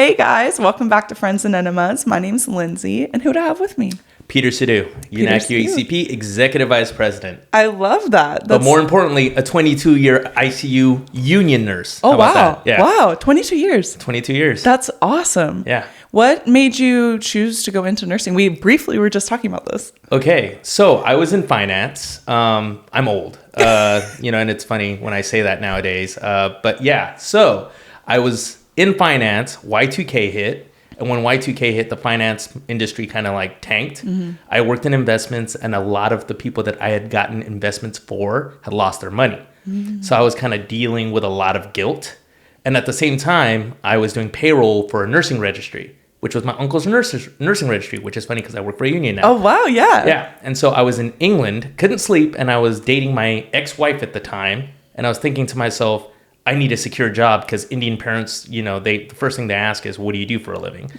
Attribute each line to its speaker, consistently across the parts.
Speaker 1: Hey guys, welcome back to Friends and Enemas. My name's Lindsey, and who do I have with me?
Speaker 2: Peter Sidhu, UNAC UHCP Executive Vice President.
Speaker 1: I love that.
Speaker 2: But more importantly, a 22-year ICU union nurse.
Speaker 1: Oh,
Speaker 2: How about
Speaker 1: wow.
Speaker 2: that? Yeah.
Speaker 1: Wow, 22 years.
Speaker 2: 22 years.
Speaker 1: That's awesome.
Speaker 2: Yeah.
Speaker 1: What made you choose to go into nursing? We briefly were just talking about this.
Speaker 2: Okay, so I was in finance. I'm old, and it's funny when I say that nowadays. But yeah, so I was in finance, Y2K hit. And when Y2K hit, the finance industry kind of like tanked. Mm-hmm. I worked in investments, and a lot of the people that I had gotten investments for had lost their money. Mm-hmm. So I was kind of dealing with a lot of guilt. And at the same time, I was doing payroll for a nursing registry, which was my uncle's nursing registry, which is funny because I work for a union now.
Speaker 1: Oh, wow. Yeah.
Speaker 2: Yeah. And so I was in England, couldn't sleep, and I was dating my ex-wife at the time. And I was thinking to myself, I need a secure job because Indian parents, the first thing they ask is, what do you do for a living?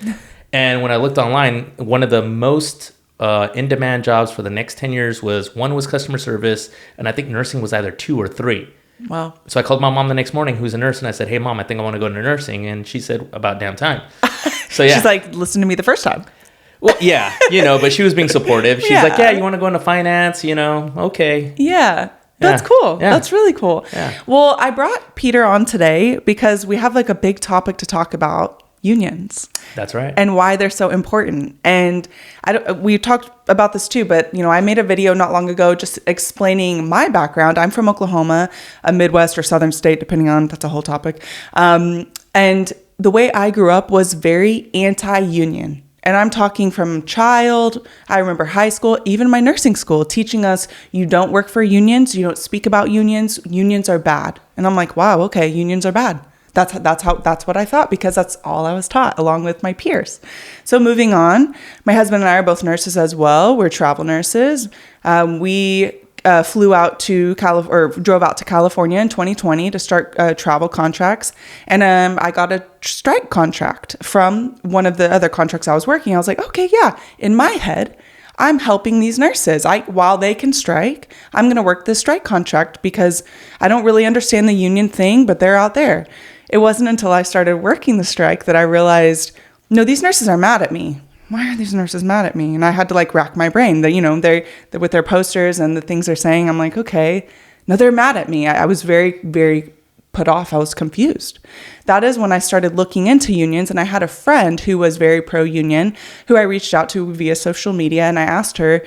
Speaker 2: And when I looked online, one of the most in-demand jobs for the next 10 years was customer service, and I think nursing was either 2 or 3.
Speaker 1: Wow.
Speaker 2: So I called my mom the next morning, who's a nurse, and I said, hey, Mom, I think I want to go into nursing. And she said, about damn time. So yeah.
Speaker 1: She's like, listen to me the first time.
Speaker 2: Well, yeah, but she was being supportive. She's like, yeah, you want to go into finance, okay.
Speaker 1: Yeah. That's cool. Yeah. That's really cool.
Speaker 2: Yeah.
Speaker 1: Well, I brought Peter on today because we have like a big topic to talk about, unions.
Speaker 2: That's right.
Speaker 1: And why they're so important. And we talked about this too, but I made a video not long ago just explaining my background. I'm from Oklahoma, a Midwest or Southern state, depending on, that's a whole topic. And the way I grew up was very anti-union. And I'm talking from child, I remember high school, even my nursing school, teaching us you don't work for unions, you don't speak about unions, unions are bad. And I'm like, wow, okay, unions are bad. That's what I thought, because that's all I was taught along with my peers. So moving on, my husband and I are both nurses as well. We're travel nurses. We drove out to California in 2020 to start travel contracts. And I got a strike contract from one of the other contracts I was working. I was like, okay, yeah, in my head, I'm helping these nurses. While they can strike, I'm going to work this strike contract because I don't really understand the union thing, but they're out there. It wasn't until I started working the strike that I realized, no, these nurses are mad at me. Why are these nurses mad at me? And I had to rack my brain that, they're with their posters and the things they're saying. I'm like, okay, no, they're mad at me. I was very, very put off. I was confused. That is when I started looking into unions. And I had a friend who was very pro-union who I reached out to via social media. And I asked her,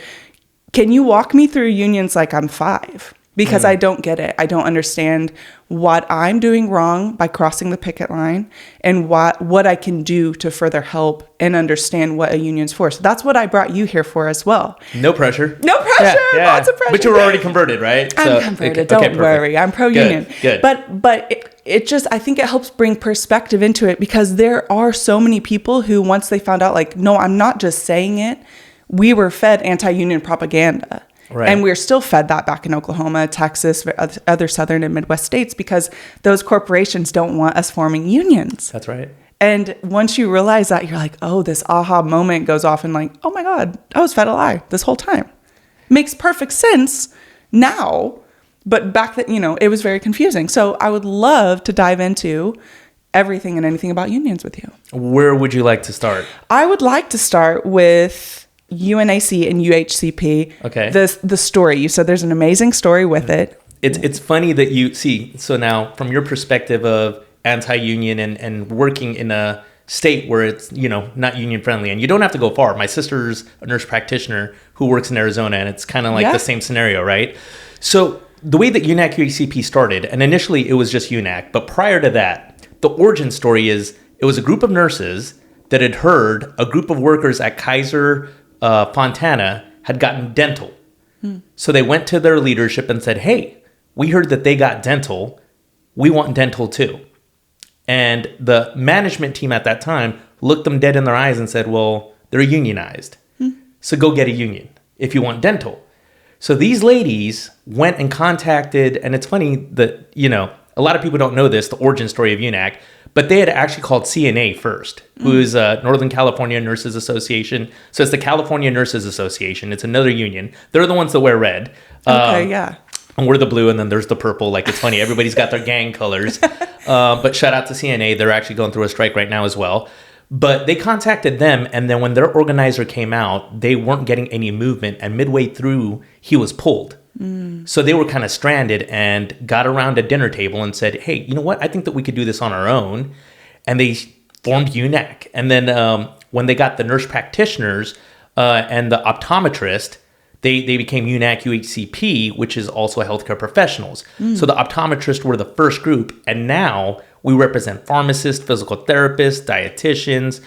Speaker 1: can you walk me through unions like I'm 5? Because I don't get it. I don't understand what I'm doing wrong by crossing the picket line and what I can do to further help and understand what a union's for. So that's what I brought you here for as well.
Speaker 2: No pressure.
Speaker 1: No pressure.
Speaker 2: Yeah.
Speaker 1: Lots of pressure.
Speaker 2: But you were already converted, right?
Speaker 1: I'm converted. Don't worry. I'm pro-union.
Speaker 2: Good.
Speaker 1: But it just, I think it helps bring perspective into it, because there are so many people who, once they found out, no, I'm not just saying it. We were fed anti-union propaganda. Right. And we're still fed that back in Oklahoma, Texas, other southern and Midwest states, because those corporations don't want us forming unions.
Speaker 2: That's right.
Speaker 1: And once you realize that, you're like, oh, this aha moment goes off and oh my God, I was fed a lie this whole time. Makes perfect sense now, but back then, it was very confusing. So I would love to dive into everything and anything about unions with you.
Speaker 2: Where would you like to start?
Speaker 1: I would like to start with UNAC and UHCP.
Speaker 2: Okay.
Speaker 1: The story. You said there's an amazing story with it.
Speaker 2: It's funny that you see. So now, from your perspective of anti-union and working in a state where it's not union friendly, and you don't have to go far. My sister's a nurse practitioner who works in Arizona, and it's kind of like the same scenario, right? So the way that UNAC UHCP started, and initially it was just UNAC, but prior to that, the origin story is it was a group of nurses that had heard a group of workers at Kaiser, Fontana, had gotten dental. So they went to their leadership and said, hey, we heard that they got dental. We want dental too. And the management team at that time looked them dead in their eyes and said, well, they're unionized. So go get a union if you want dental. So these ladies went and contacted, and it's funny that, a lot of people don't know this, the origin story of UNAC, but they had actually called CNA first, who is Northern California Nurses Association. So it's the California Nurses Association. It's another union. They're the ones that wear red.
Speaker 1: Okay, yeah.
Speaker 2: And we're the blue, and then there's the purple. It's funny. Everybody's got their gang colors. But shout out to CNA. They're actually going through a strike right now as well. But they contacted them, and then when their organizer came out, they weren't getting any movement, and midway through, he was pulled. So they were kind of stranded and got around a dinner table and said, hey, you know what? I think that we could do this on our own. And they formed UNAC. And then when they got the nurse practitioners and the optometrist, they became UNAC UHCP, which is also healthcare professionals. So the optometrists were the first group. And now we represent pharmacists, physical therapists, dietitians,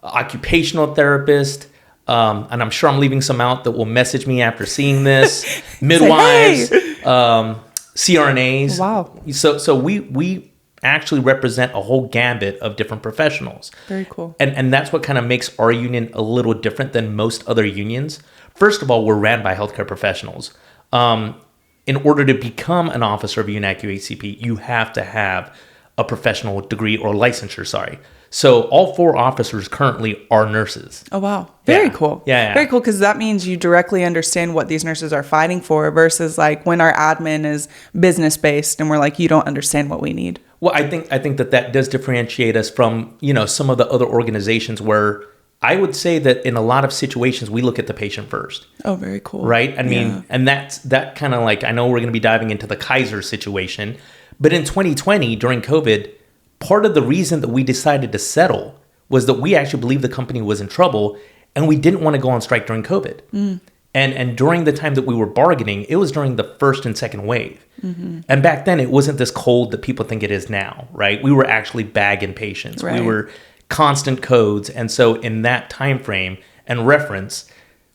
Speaker 2: occupational therapists. And I'm sure I'm leaving some out that will message me after seeing this. Midwives, CRNAs.
Speaker 1: Wow.
Speaker 2: So we actually represent a whole gambit of different professionals.
Speaker 1: Very cool.
Speaker 2: And that's what kind of makes our union a little different than most other unions. First of all, we're ran by healthcare professionals. In order to become an officer of UNAC UHCP, you have to have a professional degree or licensure, So all 4 officers currently are nurses.
Speaker 1: Oh, wow. Very cool.
Speaker 2: Yeah.
Speaker 1: Very cool, because that means you directly understand what these nurses are fighting for versus like when our admin is business-based and we're like, you don't understand what we need.
Speaker 2: Well, I think that does differentiate us from, some of the other organizations where I would say that in a lot of situations, we look at the patient first.
Speaker 1: Oh, very cool.
Speaker 2: Right? I mean, and that kind of like, I know we're going to be diving into the Kaiser situation, but in 2020 during COVID, part of the reason that we decided to settle was that we actually believed the company was in trouble and we didn't want to go on strike during COVID. And during the time that we were bargaining, it was during the first and second wave. And back then it wasn't this cold that people think it is now, right? We were actually bagging patients.
Speaker 1: Right.
Speaker 2: We were constant codes. And so in that time frame and reference,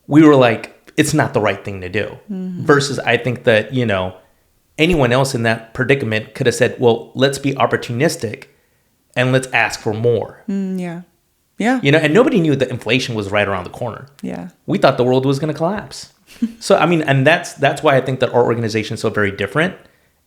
Speaker 2: we were like, it's not the right thing to do. Versus I think that, anyone else in that predicament could have said, well, let's be opportunistic and let's ask for more.
Speaker 1: Yeah.
Speaker 2: And nobody knew that inflation was right around the corner.
Speaker 1: Yeah.
Speaker 2: We thought the world was going to collapse. So, I mean, and that's why I think that our organization is so very different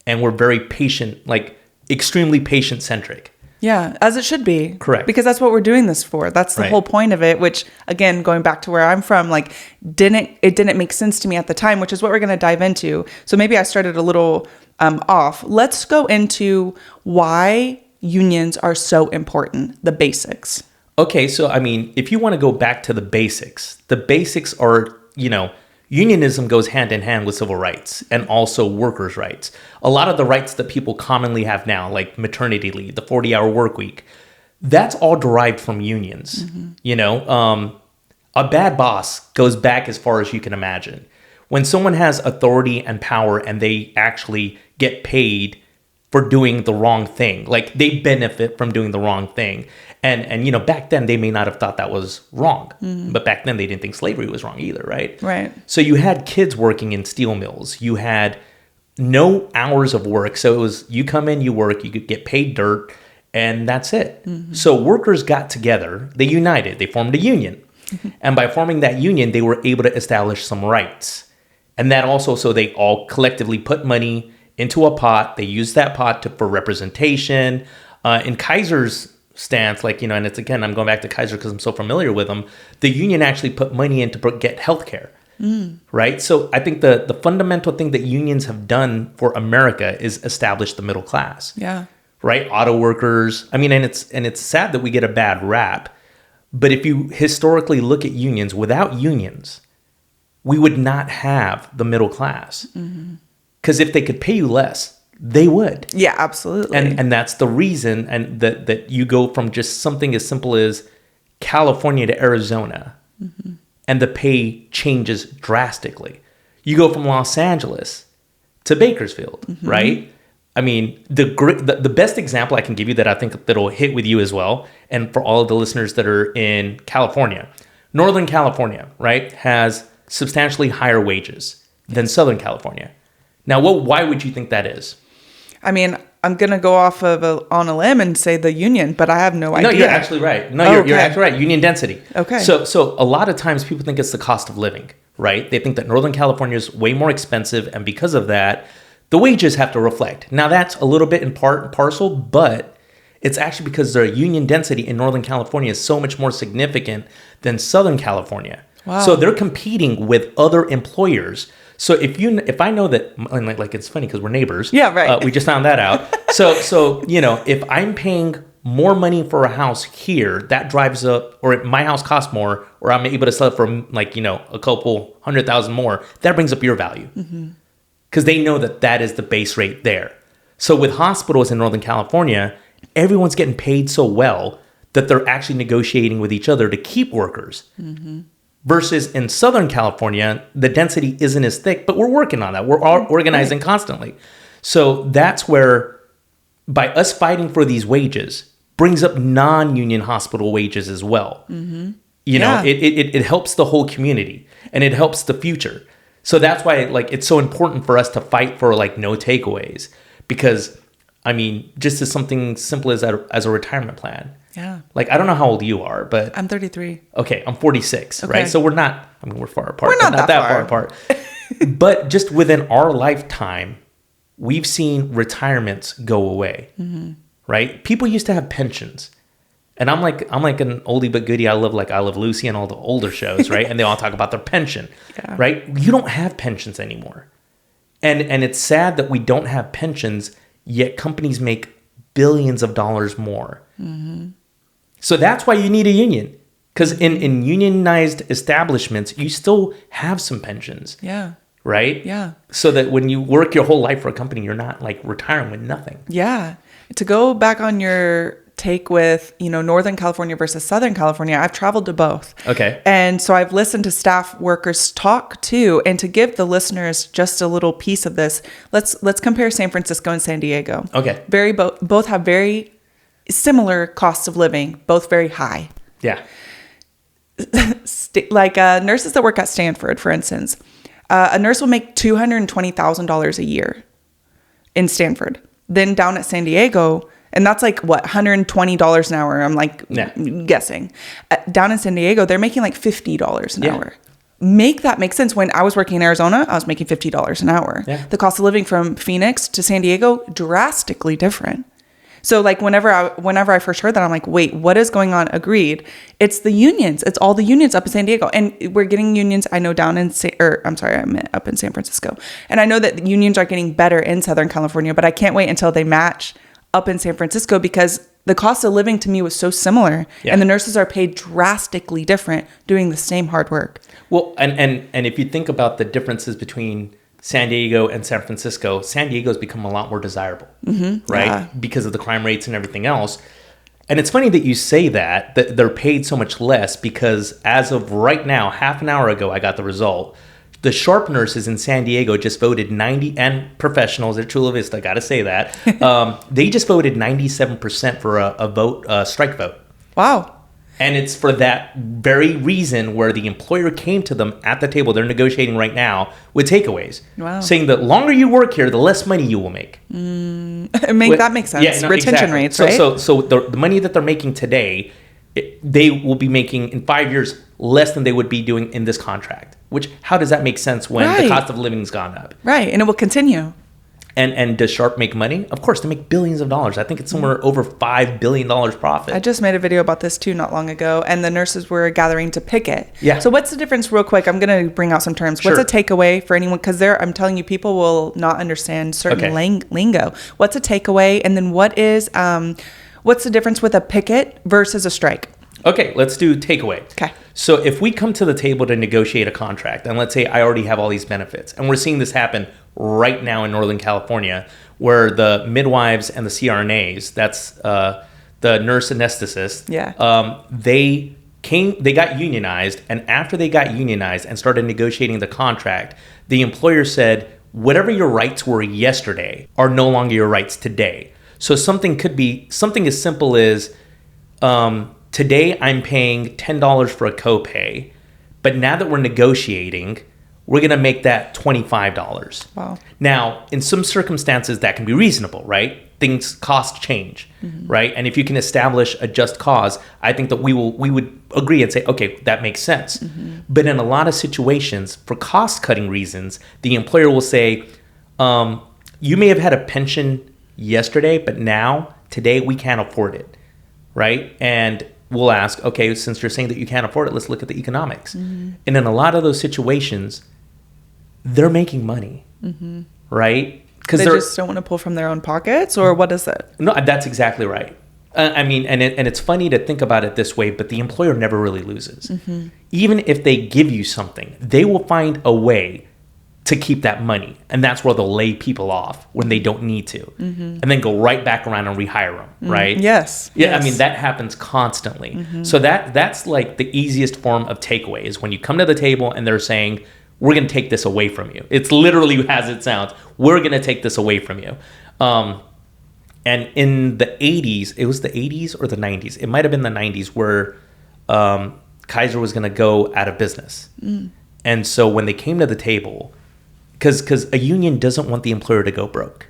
Speaker 2: and we're very patient, like extremely patient-centric.
Speaker 1: Yeah, as it should be.
Speaker 2: Correct.
Speaker 1: Because that's what we're doing this for. That's the whole point of it, which again, going back to where I'm from, like it didn't make sense to me at the time, which is what we're going to dive into. So maybe I started a little off. Let's go into why unions are so important, the basics.
Speaker 2: Okay, so I mean, if you want to go back to the basics are, unionism goes hand in hand with civil rights and also workers' rights. A lot of the rights that people commonly have now, like maternity leave, the 40-hour work week, that's all derived from unions. A bad boss goes back as far as you can imagine. When someone has authority and power and they actually get paid for doing the wrong thing, like they benefit from doing the wrong thing. And back then they may not have thought that was wrong, but back then they didn't think slavery was wrong either, right?
Speaker 1: Right.
Speaker 2: So you had kids working in steel mills. You had no hours of work. So it was, you come in, you work, you could get paid dirt, and that's it. So workers got together, they united, they formed a union. And by forming that union, they were able to establish some rights. And that also, so they all collectively put money into a pot. They used that pot for representation. In Kaiser's stance, and it's again, I'm going back to Kaiser because I'm so familiar with them. The union actually put money in to get healthcare, right? So I think the fundamental thing that unions have done for America is establish the middle class.
Speaker 1: Yeah.
Speaker 2: Right? Auto workers. I mean, and it's sad that we get a bad rap, but if you historically look at unions, without unions, we would not have the middle class. Because if they could pay you less, they would.
Speaker 1: Yeah, absolutely.
Speaker 2: And that's the reason, and that you go from just something as simple as California to Arizona, and the pay changes drastically. You go from Los Angeles to Bakersfield, right? I mean, the best example I can give you that I think that'll hit with you as well, and for all of the listeners that are in California, Northern California, right, has substantially higher wages than Southern California. Now, why would you think that is?
Speaker 1: I mean, I'm going to go off on a limb and say the union, but I have no idea.
Speaker 2: No, you're actually right. You're actually right. Union density.
Speaker 1: Okay.
Speaker 2: So a lot of times people think it's the cost of living, right? They think that Northern California is way more expensive, and because of that, the wages have to reflect. Now, that's a little bit in part and parcel, but it's actually because their union density in Northern California is so much more significant than Southern California.
Speaker 1: Wow.
Speaker 2: So they're competing with other employers. So if I know that, like it's funny because we're neighbors.
Speaker 1: Yeah, right.
Speaker 2: We just found that out. So if I'm paying more money for a house here, that drives up, or my house costs more, or I'm able to sell it for like, a couple 100,000 more, that brings up your value. Because they know that is the base rate there. So with hospitals in Northern California, everyone's getting paid so well that they're actually negotiating with each other to keep workers. Versus in Southern California, the density isn't as thick, but we're working on that. We're all organizing constantly. So that's where, by us fighting for these wages, brings up non-union hospital wages as well. It helps the whole community, and it helps the future. So that's why it's so important for us to fight for no takeaways, because just as something simple as a retirement plan.
Speaker 1: Yeah.
Speaker 2: I don't know how old you are, but
Speaker 1: I'm 33.
Speaker 2: Okay, I'm 46,
Speaker 1: okay.
Speaker 2: right? So we're not, we're far apart.
Speaker 1: We're not that far
Speaker 2: apart. But just within our lifetime, we've seen retirements go away, right? People used to have pensions. And I'm like an oldie but goodie. I love Lucy and all the older shows, right? And they all talk about their pension, right? You don't have pensions anymore. And it's sad that we don't have pensions, yet companies make billions of dollars more. So that's why you need a union. Because in unionized establishments, you still have some pensions.
Speaker 1: Yeah.
Speaker 2: Right?
Speaker 1: Yeah.
Speaker 2: So that when you work your whole life for a company, you're not retiring with nothing.
Speaker 1: Yeah. To go back on your take with, Northern California versus Southern California, I've traveled to both.
Speaker 2: Okay.
Speaker 1: And so I've listened to staff workers talk too. And to give the listeners just a little piece of this, let's compare San Francisco and San Diego.
Speaker 2: Okay.
Speaker 1: Both have very similar costs of living, both very high.
Speaker 2: Yeah.
Speaker 1: Nurses that work at Stanford, for instance, a nurse will make $220,000 a year in Stanford. Then down at San Diego, and that's $120 an hour. I'm guessing. Down in San Diego, they're making $50 an hour. Make that make sense. When I was working in Arizona, I was making $50 an hour. Yeah. The cost of living from Phoenix to San Diego, drastically different. So whenever I first heard that, I'm like, wait, what is going on? Agreed. It's the unions. It's all the unions up in San Diego. And we're getting unions, I know, up in San Francisco. And I know that the unions are getting better in Southern California, but I can't wait until they match up in San Francisco, because the cost of living to me was so similar. Yeah. And the nurses are paid drastically different doing the same hard work.
Speaker 2: Well, and if you think about the differences between San Diego and San Francisco, San Diego's become a lot more desirable, right? Yeah. Because of the crime rates and everything else. And it's funny that you say that they're paid so much less, because as of right now, half an hour ago, I got the result. The sharp nurses in San Diego just voted 90, and professionals at Chula Vista, got to say that, they just voted 97% for a strike vote.
Speaker 1: Wow.
Speaker 2: And it's for that very reason, where the employer came to them at the table. They're negotiating right now with takeaways. Wow. Saying the longer you work here, the less money you will make.
Speaker 1: That makes sense. Yeah, retention exactly. Rates, right?
Speaker 2: So the money that they're making today, they will be making in 5 years less than they would be doing in this contract. Which, how does that make sense when the cost of living's gone up?
Speaker 1: Right, and it will continue.
Speaker 2: And does Sharp make money? Of course, they make billions of dollars. I think it's somewhere over $5 billion profit.
Speaker 1: I just made a video about this too not long ago, and the nurses were gathering to picket.
Speaker 2: Yeah.
Speaker 1: So what's the difference, real quick? I'm going to bring out some terms. Sure. What's a takeaway for anyone? Because I'm telling you, people will not understand certain lingo. What's a takeaway? And then what's the difference with a picket versus a strike?
Speaker 2: Okay, let's do takeaway.
Speaker 1: Okay.
Speaker 2: So if we come to the table to negotiate a contract, and let's say I already have all these benefits, and we're seeing this happen right now in Northern California, where the midwives and the CRNAs, that's the nurse anesthetists, they got unionized, and after they got unionized and started negotiating the contract, the employer said, whatever your rights were yesterday are no longer your rights today. So something could be something as simple as, today I'm paying $10 for a copay, but now that we're negotiating, we're going to make that $25.
Speaker 1: Wow.
Speaker 2: Now, in some circumstances, that can be reasonable, right? Costs change, right? And if you can establish a just cause, I think that we would agree and say, okay, that makes sense. But in a lot of situations, for cost-cutting reasons, the employer will say, you may have had a pension yesterday, but today, we can't afford it, right? And we'll ask, okay, since you're saying that you can't afford it, let's look at the economics. And in a lot of those situations, they're making money, right?
Speaker 1: Because they just don't want to pull from their own pockets, or what is it?
Speaker 2: No, that's exactly right. I mean, and it's funny to think about it this way, but the employer never really loses. Even if they give you something, they will find a way to keep that money. And that's where they'll lay people off when they don't need to. And then go right back around and rehire them, right?
Speaker 1: Yes.
Speaker 2: Yeah,
Speaker 1: yes.
Speaker 2: I mean, that happens constantly. So that's like the easiest form of takeaway is when you come to the table and they're saying, we're going to take this away from you. It's literally as it sounds. We're going to take this away from you. And in the 80s, it was the 80s or the 90s. It might have been the 90s where Kaiser was going to go out of business. And so when they came to the table, because a union doesn't want the employer to go broke.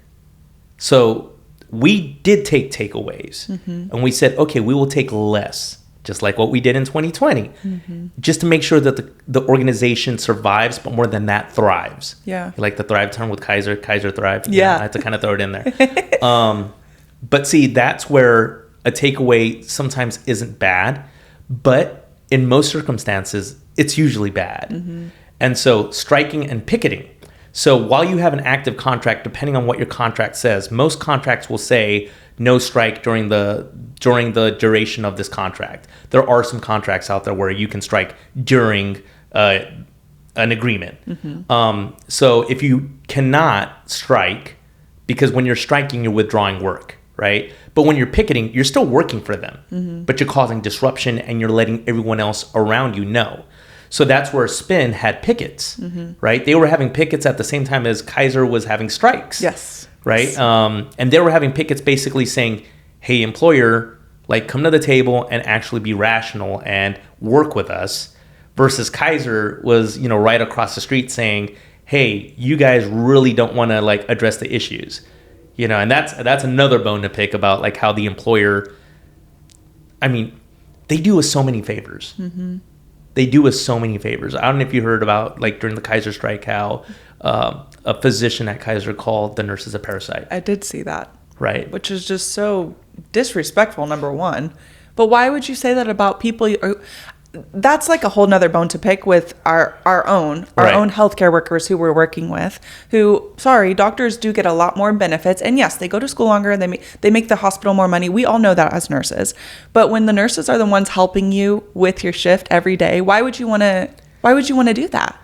Speaker 2: So we did take takeaways. And we said, okay, we will take less, just like what we did in 2020, just to make sure that the organization survives, but more than that, thrives.
Speaker 1: Yeah.
Speaker 2: You like the thrive term with Kaiser thrived?
Speaker 1: Yeah.
Speaker 2: I had to kind of throw it in there. But see, that's where a takeaway sometimes isn't bad, but in most circumstances, it's usually bad. And so striking and picketing. So while you have an active contract, depending on what your contract says, most contracts will say no strike during the duration of this contract. There are some contracts out there where you can strike during an agreement. So if you cannot strike, because when you're striking, you're withdrawing work, right? But when you're picketing, you're still working for them, but you're causing disruption and you're letting everyone else around you know. So that's where Spin had pickets, right? They were having pickets at the same time as Kaiser was having strikes.
Speaker 1: Yes.
Speaker 2: Right? Yes. And they were having pickets basically saying, hey, employer, like come to the table and actually be rational and work with us. Versus Kaiser was, right across the street saying, hey, you guys really don't want to like address the issues. And that's another bone to pick about like how the employer, I mean, they do us so many favors. They do us so many favors. I don't know if you heard about like during the Kaiser strike how a physician at Kaiser called the nurses a parasite.
Speaker 1: I did see that.
Speaker 2: Right.
Speaker 1: Which is just so disrespectful, number one. But why would you say that about people? That's like a whole nother bone to pick with our own healthcare workers who we're working with, who, doctors do get a lot more benefits. And yes, they go to school longer and they make the hospital more money. We all know that as nurses. But when the nurses are the ones helping you with your shift every day, why would you want to do that?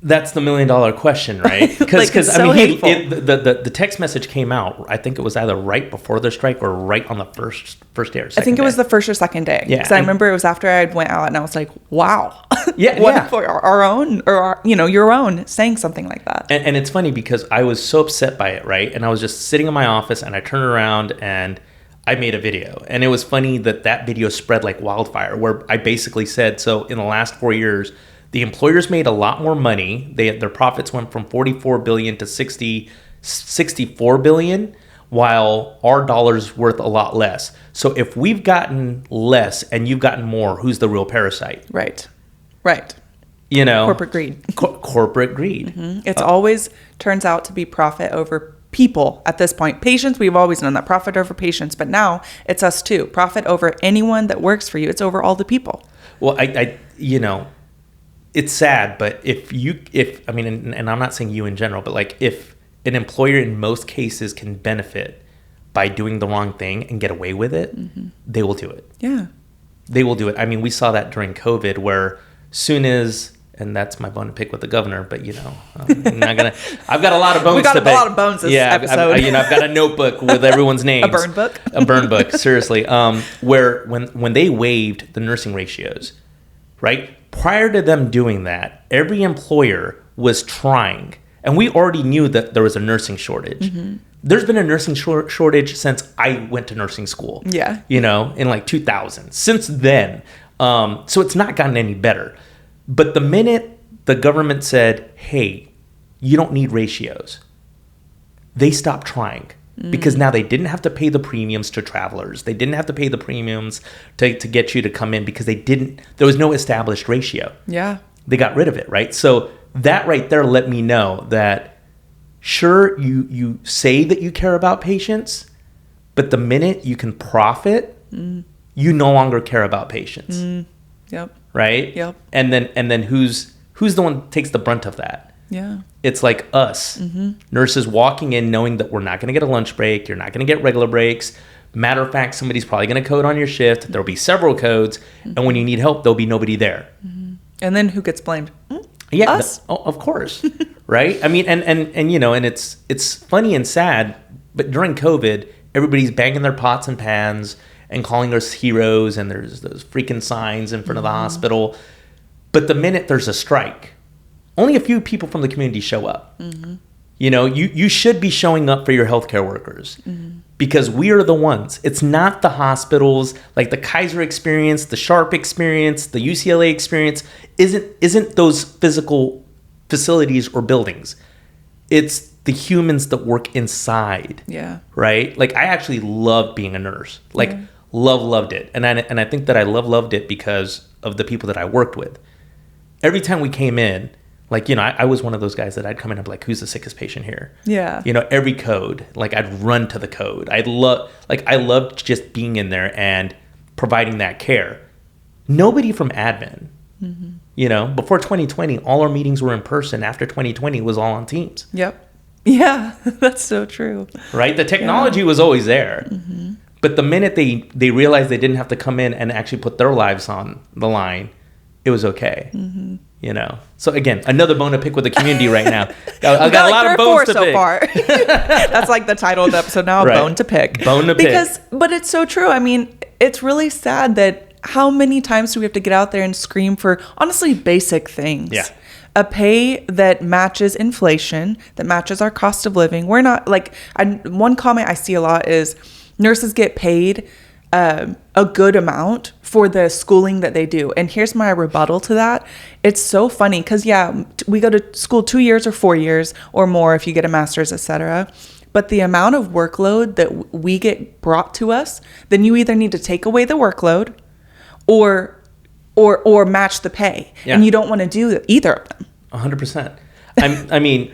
Speaker 2: That's the $1 million question, right? Because the text message came out. I think it was either right before the strike or right on the first day or second.
Speaker 1: I think it was the first or second day. Yeah, because I remember it was after I went out and I was like, "Wow, what for our own or your own saying something like that."
Speaker 2: And it's funny because I was so upset by it, right? And I was just sitting in my office and I turned around and I made a video. And it was funny that video spread like wildfire, where I basically said, so in the last 4 years. The employers made a lot more money. Their profits went from 44 billion to 64 billion, while our dollar's worth a lot less. So if we've gotten less and you've gotten more, who's the real parasite?
Speaker 1: Right. Corporate greed.
Speaker 2: Corporate greed.
Speaker 1: It's always turns out to be profit over people at this point. Patients, we've always known that, profit over patients, but now it's us too. Profit over anyone that works for you. It's over all the people.
Speaker 2: Well, I it's sad, but and I'm not saying you in general, but like if an employer in most cases can benefit by doing the wrong thing and get away with it, they will do it.
Speaker 1: Yeah.
Speaker 2: They will do it. I mean, we saw that during COVID where soon as, and that's my bone to pick with the governor, but I'm not gonna, I've got a lot of bones to pick.
Speaker 1: We got a lot of bones this episode.
Speaker 2: I've got a notebook with everyone's names.
Speaker 1: A burn book,
Speaker 2: seriously. Where when they waived the nursing ratios, right? Prior to them doing that, every employer was trying, and we already knew that there was a nursing shortage. There's been a nursing shortage since I went to nursing school.
Speaker 1: Yeah.
Speaker 2: In like 2000. Since then. So it's not gotten any better. But the minute the government said, hey, you don't need ratios, they stopped trying. Because now they didn't have to pay the premiums to travelers. They didn't have to pay the premiums to get you to come in because there was no established ratio.
Speaker 1: Yeah.
Speaker 2: They got rid of it, right? So that right there let me know that sure, you say that you care about patients, but the minute you can profit, you no longer care about patients.
Speaker 1: Yep.
Speaker 2: Right?
Speaker 1: Yep.
Speaker 2: And then who's the one that takes the brunt of that?
Speaker 1: Yeah.
Speaker 2: It's like us, nurses walking in knowing that we're not going to get a lunch break. You're not going to get regular breaks. Matter of fact, somebody's probably going to code on your shift. There'll be several codes. And when you need help, there'll be nobody there.
Speaker 1: And then who gets blamed?
Speaker 2: Yeah,
Speaker 1: us.
Speaker 2: Of course. Right? I mean, and you know, and it's funny and sad, but during COVID, everybody's banging their pots and pans and calling us heroes, and there's those freaking signs in front of the hospital. But the minute there's a strike, only a few people from the community show up. You know, you should be showing up for your healthcare workers because we are the ones. It's not the hospitals, like the Kaiser experience, the Sharp experience, the UCLA experience isn't those physical facilities or buildings. It's the humans that work inside.
Speaker 1: Yeah.
Speaker 2: Right? Like, I actually love being a nurse. Like, loved it. And I think that I loved it because of the people that I worked with. Every time we came in, like, you know, I was one of those guys that I'd come in and be like, who's the sickest patient here?
Speaker 1: Yeah.
Speaker 2: You know, every code, like, I'd run to the code. I loved just being in there and providing that care. Nobody from admin, you know, before 2020, all our meetings were in person. After 2020, it was all on Teams.
Speaker 1: Yep. Yeah, that's so true.
Speaker 2: Right? The technology was always there. But the minute they realized they didn't have to come in and actually put their lives on the line, it was okay. You know, so again, another bone to pick with the community right now. I've got a lot of bones to pick so far.
Speaker 1: That's like the title of the episode now, right. Bone to pick.
Speaker 2: Bone to pick.
Speaker 1: But it's so true. I mean, it's really sad that how many times do we have to get out there and scream for honestly basic things?
Speaker 2: Yeah.
Speaker 1: A pay that matches inflation, that matches our cost of living. We're not like, one comment I see a lot is nurses get paid a good amount for the schooling that they do. And here's my rebuttal to that. It's so funny because, yeah, we go to school 2 years or 4 years or more if you get a master's, etc. But the amount of workload that we get brought to us, then you either need to take away the workload or match the pay. Yeah. And you don't want to do either of them.
Speaker 2: 100%. I mean,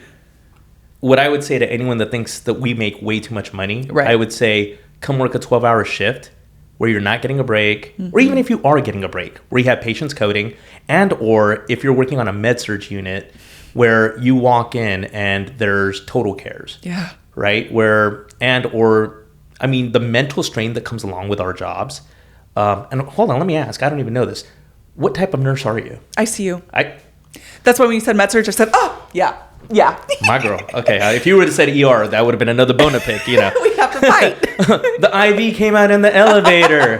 Speaker 2: what I would say to anyone that thinks that we make way too much money, right. I would say, come work a 12-hour shift where you're not getting a break, or even if you are getting a break, where you have patients coding, and or if you're working on a med-surg unit where you walk in and there's total cares.
Speaker 1: Yeah.
Speaker 2: Right? I mean, the mental strain that comes along with our jobs. And hold on, let me ask. I don't even know this. What type of nurse are you?
Speaker 1: ICU. That's why when you said med-surg, I said, oh, yeah. Yeah.
Speaker 2: My girl. Okay. If you would have said ER, that would have been another bone to pick, you know.
Speaker 1: We'd have to fight.
Speaker 2: The IV came out in the elevator.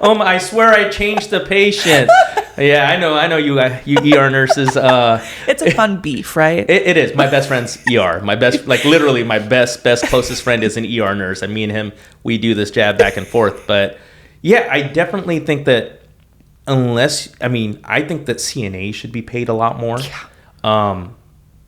Speaker 2: I swear I changed the patient. Yeah, I know you ER nurses.
Speaker 1: It's a fun beef, right?
Speaker 2: It is. My best friend's ER. My best, like literally my best closest friend is an ER nurse. And me and him, we do this jab back and forth. But yeah, I definitely think that I think that CNA should be paid a lot more. Yeah.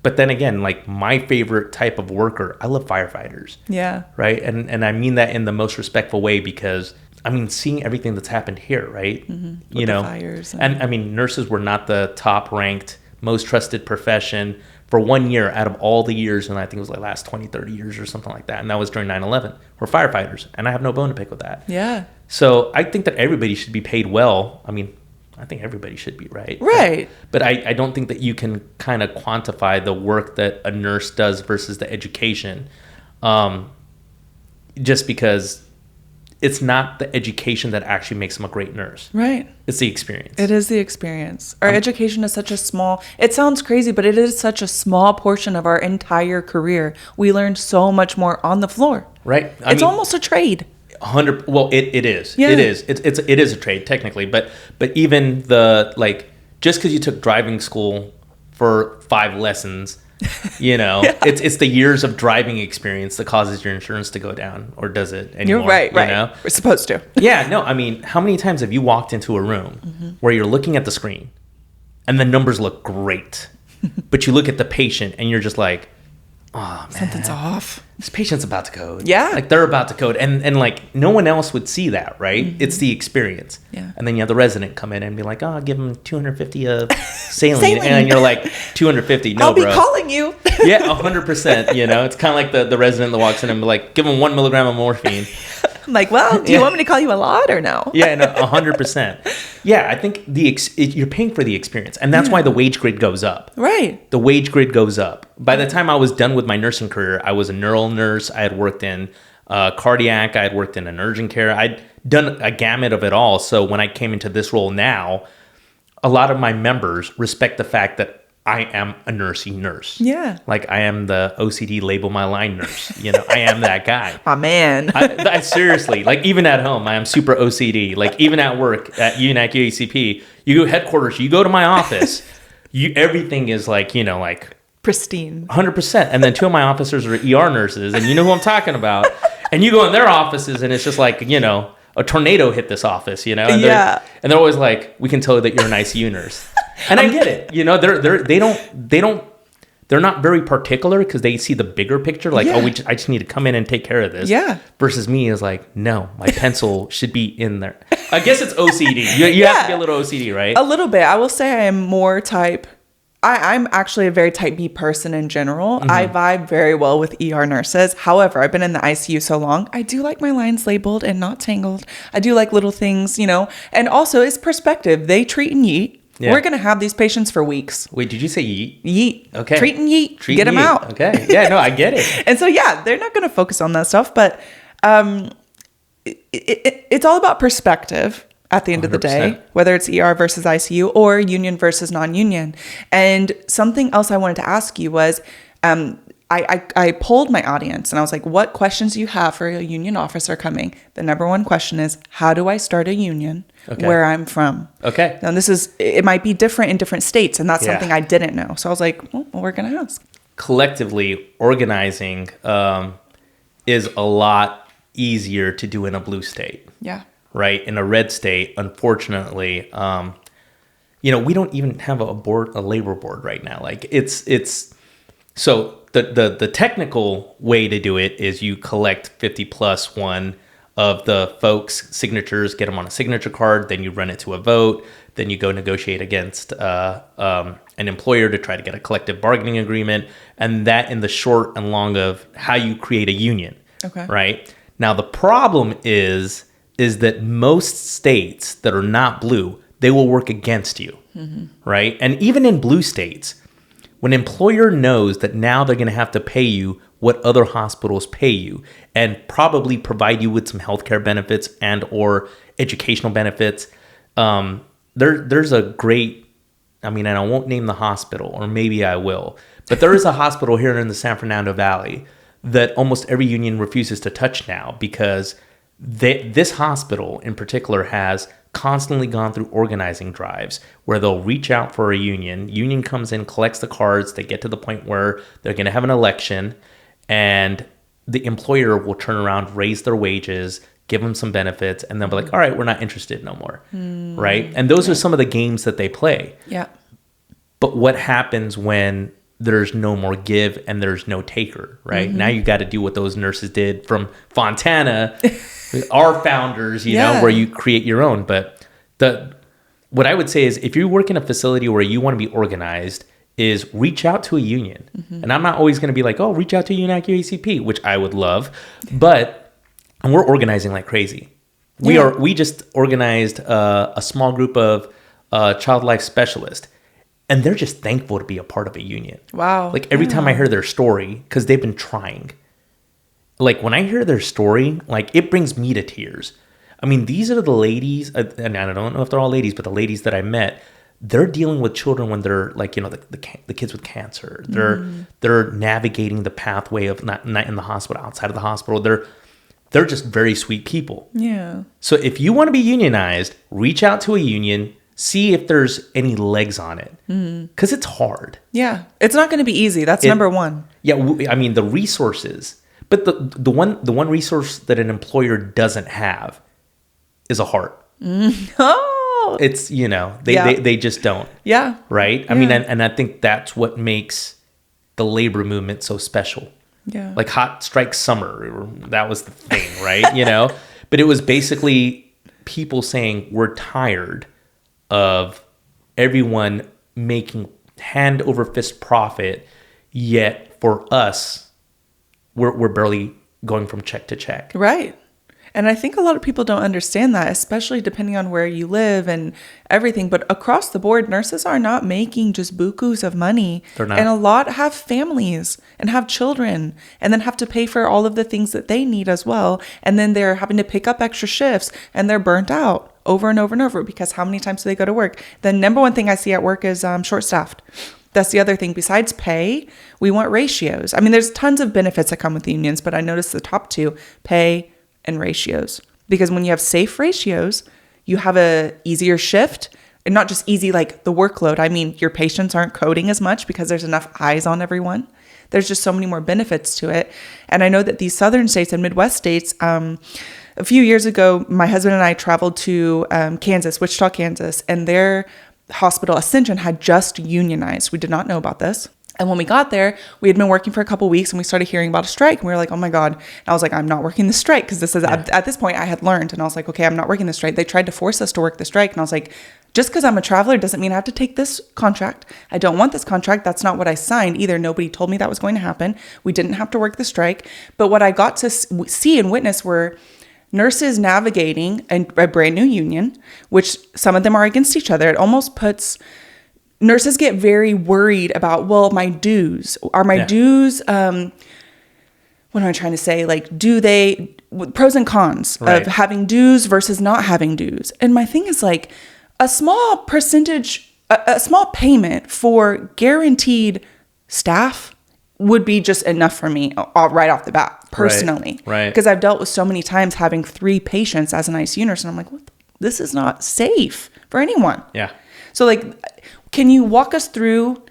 Speaker 2: But then again, like my favorite type of worker, I love firefighters.
Speaker 1: Yeah.
Speaker 2: Right. And I mean that in the most respectful way because I mean, seeing everything that's happened here, right? You know, the fires and I mean, nurses were not the top ranked, most trusted profession for 1 year out of all the years. And I think it was like last 20, 30 years or something like that. And that was during 9/11. We're firefighters. And I have no bone to pick with that.
Speaker 1: Yeah.
Speaker 2: So I think that everybody should be paid well. I mean, I think everybody should be, right?
Speaker 1: Right.
Speaker 2: But I don't think that you can kind of quantify the work that a nurse does versus the education. Just because it's not the education that actually makes them a great nurse.
Speaker 1: Right.
Speaker 2: It's the experience.
Speaker 1: It is the experience. Our education is such a small, it sounds crazy, but it is such a small portion of our entire career. We learn so much more on the floor.
Speaker 2: Right.
Speaker 1: It's almost a trade.
Speaker 2: 100. Well, it is.
Speaker 1: Yeah.
Speaker 2: It is. It is a trade technically, but even the like just because you took driving school for 5 lessons, you know, yeah. it's the years of driving experience that causes your insurance to go down, or does it anymore?
Speaker 1: You're right. Right.
Speaker 2: You know?
Speaker 1: We're supposed to.
Speaker 2: Yeah. No. I mean, how many times have you walked into a room where you're looking at the screen, and the numbers look great, but you look at the patient and you're just like, oh man,
Speaker 1: something's off.
Speaker 2: This patient's about to code.
Speaker 1: Yeah.
Speaker 2: Like they're about to code. And like no one else would see that, right? It's the experience.
Speaker 1: Yeah.
Speaker 2: And then you have the resident come in and be like, oh, I'll give him 250 of saline. And you're like, 250? No,
Speaker 1: I'll be
Speaker 2: bro.
Speaker 1: calling you.
Speaker 2: Yeah, 100%. You know, it's kind of like the resident that walks in and be like, give him 1 milligram of morphine.
Speaker 1: I'm like, well, do you want me to call you a lot or no?
Speaker 2: Yeah, no, 100%. Yeah, I think you're paying for the experience. And that's why the wage grid goes up.
Speaker 1: Right.
Speaker 2: The wage grid goes up. By the time I was done with my nursing career, I was a neural nurse. I had worked in cardiac. I had worked in an urgent care. I'd done a gamut of it all. So when I came into this role now, a lot of my members respect the fact that I am a nursey nurse.
Speaker 1: Yeah.
Speaker 2: Like I am the OCD label my line nurse. I am that guy.
Speaker 1: My man.
Speaker 2: I seriously, like even at home, I am super OCD. Like even at work at UNAC, UHCP, you go headquarters, you go to my office, everything is like, like
Speaker 1: pristine.
Speaker 2: 100%. And then 2 of my officers are ER nurses, and you know who I'm talking about. And you go in their offices, and it's just like, a tornado hit this office, And
Speaker 1: yeah.
Speaker 2: And they're always like, we can tell that you're an ICU nurse. And I get it. They're not very particular because they see the bigger picture. Like, I just need to come in and take care of this.
Speaker 1: Yeah.
Speaker 2: Versus me is like, no, my pencil should be in there. I guess it's OCD. You have to be a little OCD, right?
Speaker 1: A little bit. I will say I am more type. I'm actually a very type B person in general. I vibe very well with ER nurses. However, I've been in the ICU so long. I do like my lines labeled and not tangled. I do like little things, And also, it's perspective. They treat and yeet. Yeah. We're going to have these patients for weeks.
Speaker 2: Wait, did you say yeet?
Speaker 1: Yeet.
Speaker 2: Okay.
Speaker 1: Treat and yeet. Get them out.
Speaker 2: Okay. Yeah, no, I get it.
Speaker 1: And so, they're not going to focus on that stuff. But it's all about perspective. At the end 100%. Of the day, whether it's ER versus ICU or union versus non-union. And something else I wanted to ask you was, I polled my audience and I was like, what questions do you have for a union officer coming? The number one question is, how do I start a union where I'm from?
Speaker 2: Okay.
Speaker 1: Now it might be different in different states, and that's something I didn't know. So I was like, well, we're going to ask.
Speaker 2: Collectively, organizing is a lot easier to do in a blue state.
Speaker 1: Yeah.
Speaker 2: Right. In a red state, unfortunately, we don't even have a labor board right now. Like it's so the technical way to do it is you collect 50 plus one of the folks' signatures, get them on a signature card, then you run it to a vote, then you go negotiate against an employer to try to get a collective bargaining agreement, and that in the short and long of how you create a union.
Speaker 1: Okay.
Speaker 2: Right. Now the problem is that most states that are not blue, they will work against you, right? And even in blue states, when an employer knows that now they're going to have to pay you what other hospitals pay you and probably provide you with some healthcare benefits and or educational benefits, there's a great, and I won't name the hospital, or maybe I will, but there is a hospital here in the San Fernando Valley that almost every union refuses to touch now because this hospital in particular has constantly gone through organizing drives where they'll reach out for a union comes in, collects the cards, they get to the point where they're going to have an election, and the employer will turn around, raise their wages, give them some benefits, and they'll be like, all right, we're not interested no more, right? And those are some of the games that they play. Yeah. But what happens when there's no more give and there's no taker, right? Now you got to do what those nurses did from Fontana, our founders, where you create your own. But what I would say is if you work in a facility where you want to be organized, is reach out to a union. And I'm not always going to be like, oh, reach out to UNAC UHCP, which I would love. But we're organizing like crazy. We just organized a small group of child life specialists. And they're just thankful to be a part of a union. Wow. Like every time I hear their story, because they've been trying. Like when I hear their story, like it brings me to tears. These are the ladies, and I don't know if they're all ladies, but the ladies that I met, they're dealing with children when they're like, the kids with cancer. They're navigating the pathway of not in the hospital, outside of the hospital. They're just very sweet people. Yeah. So if you want to be unionized, reach out to a union. See if there's any legs on it, because it's hard.
Speaker 1: Yeah, it's not going to be easy. That's number one.
Speaker 2: Yeah, the resources, but the one resource that an employer doesn't have is a heart. Oh, it's they just don't. Yeah, right. Yeah. And I think that's what makes the labor movement so special. Yeah, like hot strike summer, that was the thing, right? But it was basically people saying we're tired of everyone making hand over fist profit, yet for us, we're barely going from check to check.
Speaker 1: Right. And I think a lot of people don't understand that, especially depending on where you live and everything. But across the board, nurses are not making just bukus of money.
Speaker 2: They're not.
Speaker 1: And a lot have families and have children and then have to pay for all of the things that they need as well. And then they're having to pick up extra shifts and they're burnt out over and over and over because how many times do they go to work? The number one thing I see at work is short-staffed. That's the other thing. Besides pay, we want ratios. I mean, there's tons of benefits that come with the unions, but I noticed the top two, pay and ratios, because when you have safe ratios, you have a easier shift, and not just easy like the workload. I mean, your patients aren't coding as much because there's enough eyes on everyone. There's just so many more benefits to it. And I know that these southern states and Midwest states, a few years ago, my husband and I traveled to Kansas, Wichita, Kansas, and their hospital, Ascension, had just unionized. We did not know about this. And when we got there, we had been working for a couple of weeks and we started hearing about a strike. And we were like, oh my God. And I was like, I'm not working the strike because this is, at this point I had learned. And I was like, okay, I'm not working the strike. They tried to force us to work the strike. And I was like, just because I'm a traveler doesn't mean I have to take this contract. I don't want this contract. That's not what I signed either. Nobody told me that was going to happen. We didn't have to work the strike. But what I got to see and witness were nurses navigating a brand new union, which some of them are against each other. It almost puts... Nurses get very worried about, well, my dues. Are my dues, what am I trying to say? Like, do they, pros and cons of having dues versus not having dues. And my thing is like, a small percentage, a small payment for guaranteed staff would be just enough for me right off the bat, personally.
Speaker 2: Right.
Speaker 1: Because I've dealt with so many times having 3 patients as an ICU nurse, and I'm like, this is not safe for anyone.
Speaker 2: Yeah.
Speaker 1: So like, can you walk us through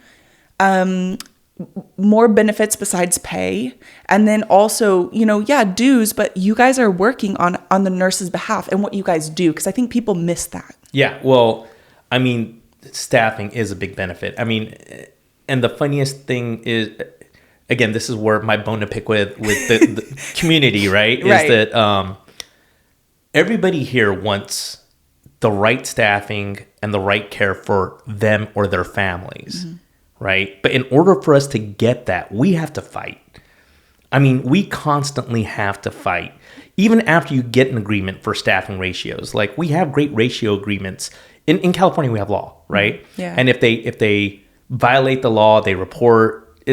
Speaker 1: more benefits besides pay? And then also, dues, but you guys are working on the nurse's behalf and what you guys do. Because I think people miss that.
Speaker 2: Yeah. Well, I mean, staffing is a big benefit. I mean, and the funniest thing is, again, this is where my bone to pick with the community, right? Is that everybody here wants the right staffing and the right care for them or their families, right? But in order for us to get that, we have to fight. I mean, we constantly have to fight. Even after you get an agreement for staffing ratios, like we have great ratio agreements. In California, we have law, right?
Speaker 1: Yeah.
Speaker 2: And if they violate the law, they report.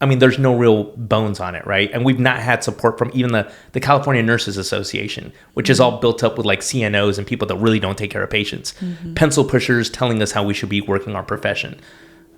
Speaker 2: There's no real bones on it, right? And we've not had support from even the California Nurses Association, which is all built up with like CNOs and people that really don't take care of patients. Pencil pushers telling us how we should be working our profession.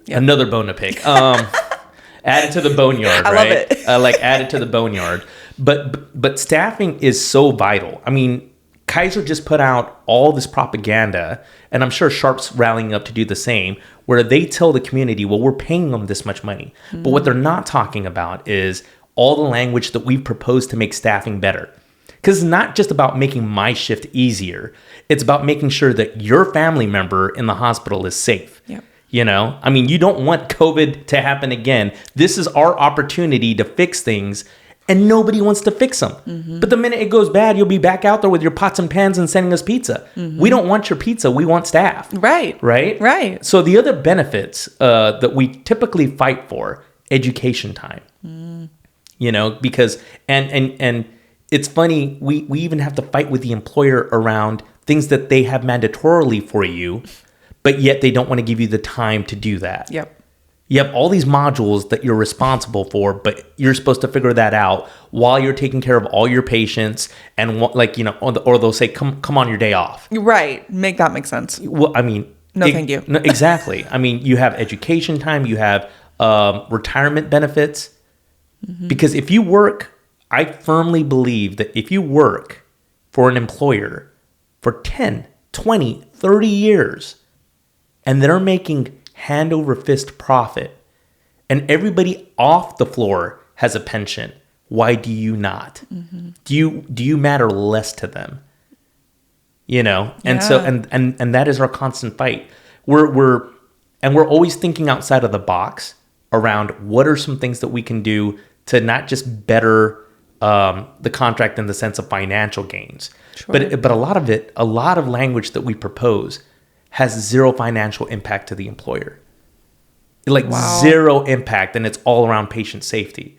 Speaker 2: Yep. Another bone to pick. Add it to the boneyard, right? I love it. Add it to the boneyard. But staffing is so vital. I mean, Kaiser just put out all this propaganda, and I'm sure Sharp's rallying up to do the same, where they tell the community, well, we're paying them this much money. But what they're not talking about is all the language that we've proposed to make staffing better. Because it's not just about making my shift easier. It's about making sure that your family member in the hospital is safe.
Speaker 1: Yep.
Speaker 2: You don't want COVID to happen again. This is our opportunity to fix things, and nobody wants to fix them. But the minute it goes bad, you'll be back out there with your pots and pans and sending us pizza. We don't want your pizza. We want staff. Right. So the other benefits that we typically fight for, education time. Because and it's funny, we even have to fight with the employer around things that they have mandatorily for you, but yet they don't want to give you the time to do that. Yep. You have all these modules that you're responsible for, but you're supposed to figure that out while you're taking care of all your patients, and or they'll say, "Come on your day off."
Speaker 1: Right. Make that make sense.
Speaker 2: Well, I mean,
Speaker 1: thank you.
Speaker 2: No, exactly. I mean, you have education time, you have retirement benefits, because if you work, I firmly believe that if you work for an employer for 10, 20, 30 years, and they're making hand over fist profit, and everybody off the floor has a pension, why do you not? Do you matter less to them? And so and that is our constant fight. We're always thinking outside of the box around what are some things that we can do to not just better the contract in the sense of financial gains, but a lot of language that we propose has zero financial impact to the employer. Zero impact, and it's all around patient safety.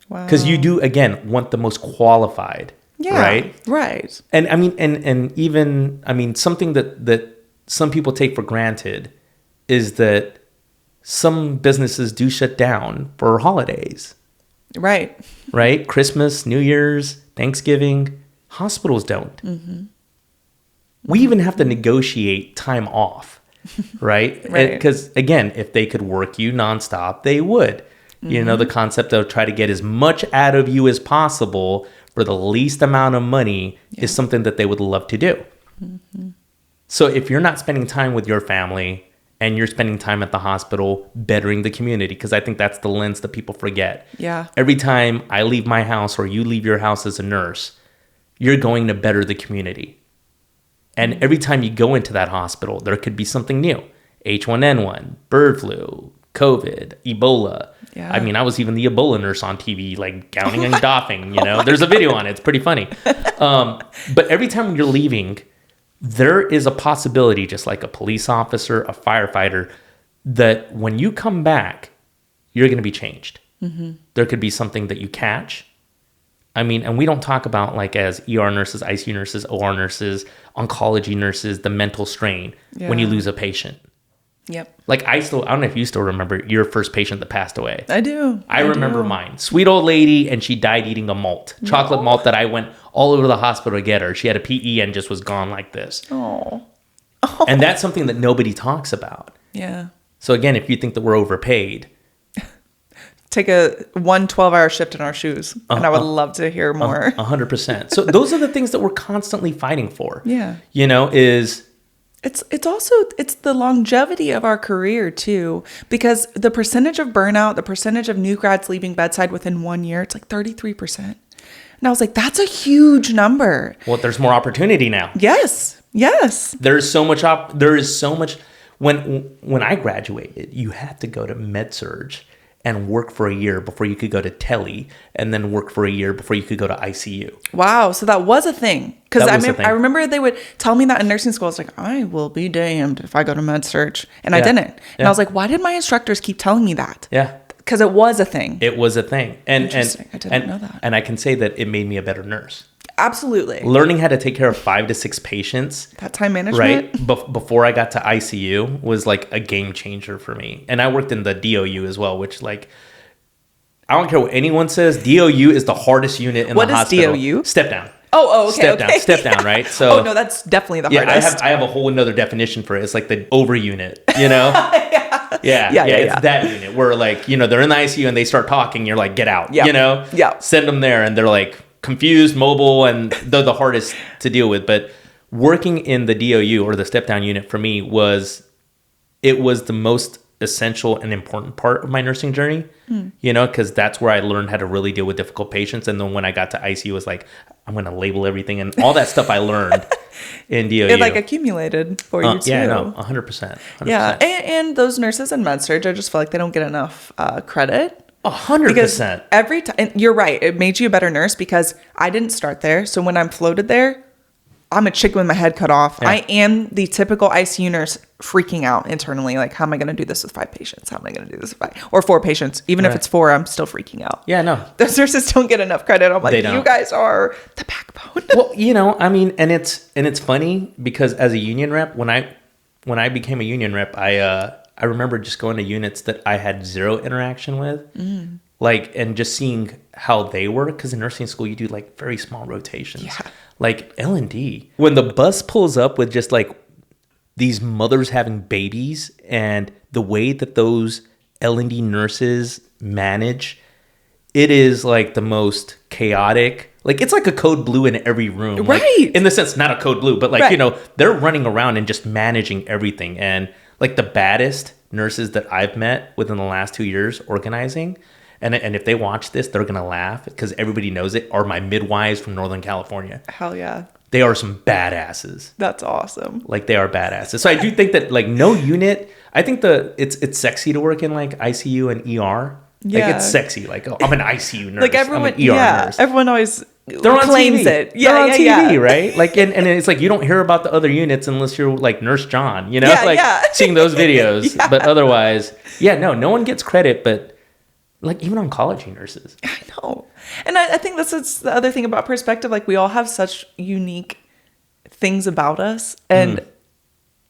Speaker 2: Because you do, again, want the most qualified
Speaker 1: Yeah. Right.
Speaker 2: And I mean, and even, I mean, something that some people take for granted is that some businesses do shut down for holidays.
Speaker 1: Right.
Speaker 2: Right? Christmas, New Year's, Thanksgiving. Hospitals don't. Mm-hmm. We even have to negotiate time off, right?
Speaker 1: Right.
Speaker 2: Because, again, if they could work you nonstop, they would. Mm-hmm. You know, the concept of try to get as much out of you as possible for the least amount of money is something that they would love to do. Mm-hmm. So if you're not spending time with your family and you're spending time at the hospital bettering the community, because I think that's the lens that people forget.
Speaker 1: Yeah.
Speaker 2: Every time I leave my house or you leave your house as a nurse, you're going to better the community. And every time you go into that hospital, there could be something new. H1N1, bird flu, COVID, Ebola.
Speaker 1: Yeah.
Speaker 2: I mean, I was even the Ebola nurse on TV, like gowning and doffing, you know. There's a video on it. It's pretty funny. But every time you're leaving, there is a possibility, just like a police officer, a firefighter, that when you come back, you're going to be changed. Mm-hmm. There could be something that you catch. I mean, and we don't talk about like as ER nurses, ICU nurses, OR nurses, oncology nurses, the mental strain when you lose a patient.
Speaker 1: Yep.
Speaker 2: Like I don't know if you still remember your first patient that passed away.
Speaker 1: I do.
Speaker 2: I remember mine. Sweet old lady, and she died eating a malt. Chocolate malt that I went all over the hospital to get her. She had a PE and just was gone like this.
Speaker 1: Oh.
Speaker 2: And that's something that nobody talks about.
Speaker 1: Yeah.
Speaker 2: So again, if you think that we're overpaid,
Speaker 1: take a 12-hour shift in our shoes, and I would love to hear more.
Speaker 2: 100%. So those are the things that we're constantly fighting for.
Speaker 1: Yeah.
Speaker 2: You know,
Speaker 1: it's also the longevity of our career too, because the percentage of burnout, the percentage of new grads leaving bedside within 1 year, it's like 33%. And I was like, that's a huge number.
Speaker 2: Well, there's more opportunity now.
Speaker 1: Yes.
Speaker 2: There is so much when I graduated, you had to go to med-surg and work for a year before you could go to tele, and then work for a year before you could go to ICU.
Speaker 1: Wow. So that was a thing. Because I remember they would tell me that in nursing school. I was like, I will be damned if I go to med surg. And I didn't. And I was like, why did my instructors keep telling me that?
Speaker 2: Yeah.
Speaker 1: Because it was a thing.
Speaker 2: It was a thing. And
Speaker 1: interesting. I didn't know that.
Speaker 2: And I can say that it made me a better nurse.
Speaker 1: Absolutely.
Speaker 2: Learning how to take care of 5 to 6 patients.
Speaker 1: That time management.
Speaker 2: Right. Before I got to ICU was like a game changer for me. And I worked in the DOU as well, which like, I don't care what anyone says, DOU is the hardest unit in the hospital.
Speaker 1: What is DOU?
Speaker 2: Step down.
Speaker 1: Oh, okay.
Speaker 2: Step down, right? So,
Speaker 1: no, that's definitely the hardest.
Speaker 2: I have a whole another definition for it. It's like the over unit, you know? Yeah. It's that unit where like, you know, they're in the ICU and they start talking. You're like, get out, you know?
Speaker 1: Yeah.
Speaker 2: Send them there. And they're like confused, mobile, and they're the hardest to deal with. But working in the DOU or the step down unit for me was the most essential and important part of my nursing journey, you know, because that's where I learned how to really deal with difficult patients. And then when I got to ICU, it was like, I'm going to label everything, and all that stuff I learned in DOU.
Speaker 1: It like accumulated for you too.
Speaker 2: Yeah, no, 100%.
Speaker 1: Yeah, and those nurses in med-surg, I just feel like they don't get enough credit.
Speaker 2: 100%.
Speaker 1: Because every time, and you're right, it made you a better nurse because I didn't start there. So when I'm floated there, I'm a chicken with my head cut off. Yeah. I am the typical ICU nurse freaking out internally. Like, how am I going to do this with 5 patients? How am I going to do this with 5 or 4 patients? Even if it's 4, I'm still freaking out.
Speaker 2: Yeah, no.
Speaker 1: Those nurses don't get enough credit. I'm like, you guys are the backbone.
Speaker 2: Well, you know, I mean, and it's funny because as a union rep, when I became a union rep, I remember just going to units that I had zero interaction with. Like, and just seeing how they work. Because in nursing school, you do like very small rotations. Yeah. Like L&D. When the bus pulls up with just like these mothers having babies and the way that those L&D nurses manage, it is like the most chaotic. Like, it's like a code blue in every room.
Speaker 1: Right.
Speaker 2: Like, in the sense, not a code blue, but like, you know, they're running around and just managing everything. And like the baddest nurses that I've met within the last 2 years organizing, and if they watch this, they're going to laugh because everybody knows it, are my midwives from Northern California.
Speaker 1: Hell yeah.
Speaker 2: They are some badasses.
Speaker 1: That's awesome. Like,
Speaker 2: they are badasses. So I do think that like no unit, I think it's sexy to work in like ICU and ER. Yeah. Like, it's sexy. Like, oh, I'm an ICU nurse.
Speaker 1: Like everyone,
Speaker 2: I'm an ER nurse.
Speaker 1: Everyone always
Speaker 2: they're
Speaker 1: claims
Speaker 2: TV.
Speaker 1: it.
Speaker 2: Yeah, they're on TV, right? Like, and it's like you don't hear about the other units unless you're like Nurse John, you know, seeing those videos. But otherwise, no one gets credit. But Like even oncology nurses.
Speaker 1: I know. And I think is the other thing about perspective. Like we all have such unique things about us. And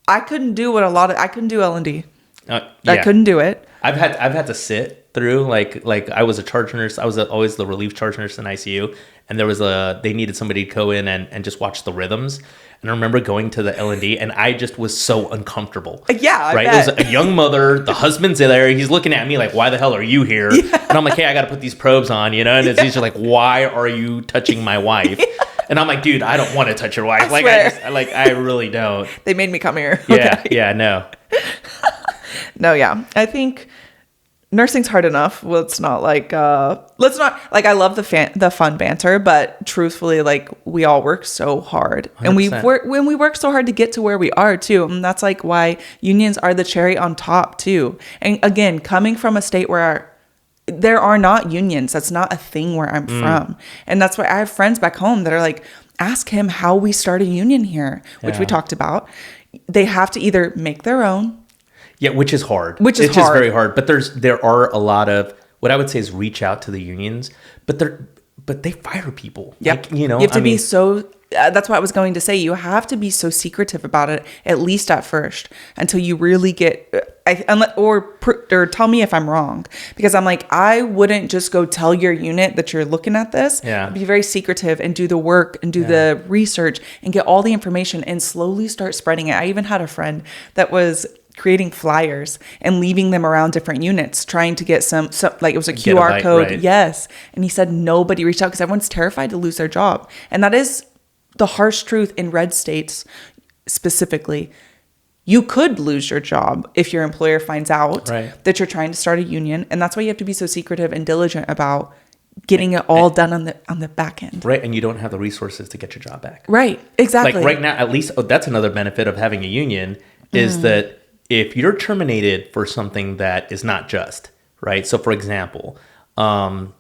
Speaker 1: I couldn't do I couldn't do L&D.
Speaker 2: Yeah.
Speaker 1: I couldn't do it.
Speaker 2: I've had to sit through like I was a charge nurse. I was always the relief charge nurse in ICU, and they needed somebody to go in and just watch the rhythms. And I remember going to the L&D, and I just was so uncomfortable.
Speaker 1: Yeah,
Speaker 2: right. It was a young mother. The husband's there. He's looking at me like, "Why the hell are you here?" Yeah. And I'm like, "Hey, I got to put these probes on," And he's just like, "Why are you touching my wife?" And I'm like, "Dude, I don't want to touch your wife. I really don't."
Speaker 1: They made me come here.
Speaker 2: Yeah, okay. Yeah, no.
Speaker 1: No, yeah. I think nursing's hard enough. Let's not I love the fun banter, but truthfully, like we all work so hard 100%. And we work so hard to get to where we are too. And that's like why unions are the cherry on top too. And again, coming from a state where there are not unions, that's not a thing where I'm from. And that's why I have friends back home that are like, ask him how we start a union here, which we talked about. They have to either make their own.
Speaker 2: Yeah, which is hard. It's just very hard. But there are a lot of what I would say is reach out to the unions, but they fire people.
Speaker 1: Yep.
Speaker 2: Like,
Speaker 1: you have to be so. That's what I was going to say. You have to be so secretive about it, at least at first, until you really get. Or tell me if I'm wrong, because I'm like, I wouldn't just go tell your unit that you're looking at this.
Speaker 2: Yeah.
Speaker 1: Be very secretive and do the work and do the research and get all the information and slowly start spreading it. I even had a friend that was creating flyers and leaving them around different units, trying to get some like it was a QR code. Right. Yes. And he said nobody reached out because everyone's terrified to lose their job. And that is the harsh truth in red states specifically. You could lose your job if your employer finds out that you're trying to start a union. And that's why you have to be so secretive and diligent about getting it all done on the back end.
Speaker 2: Right. And you don't have the resources to get your job back.
Speaker 1: Right. Exactly.
Speaker 2: Like right now, at least that's another benefit of having a union is that if you're terminated for something that is not just, right? So for example, the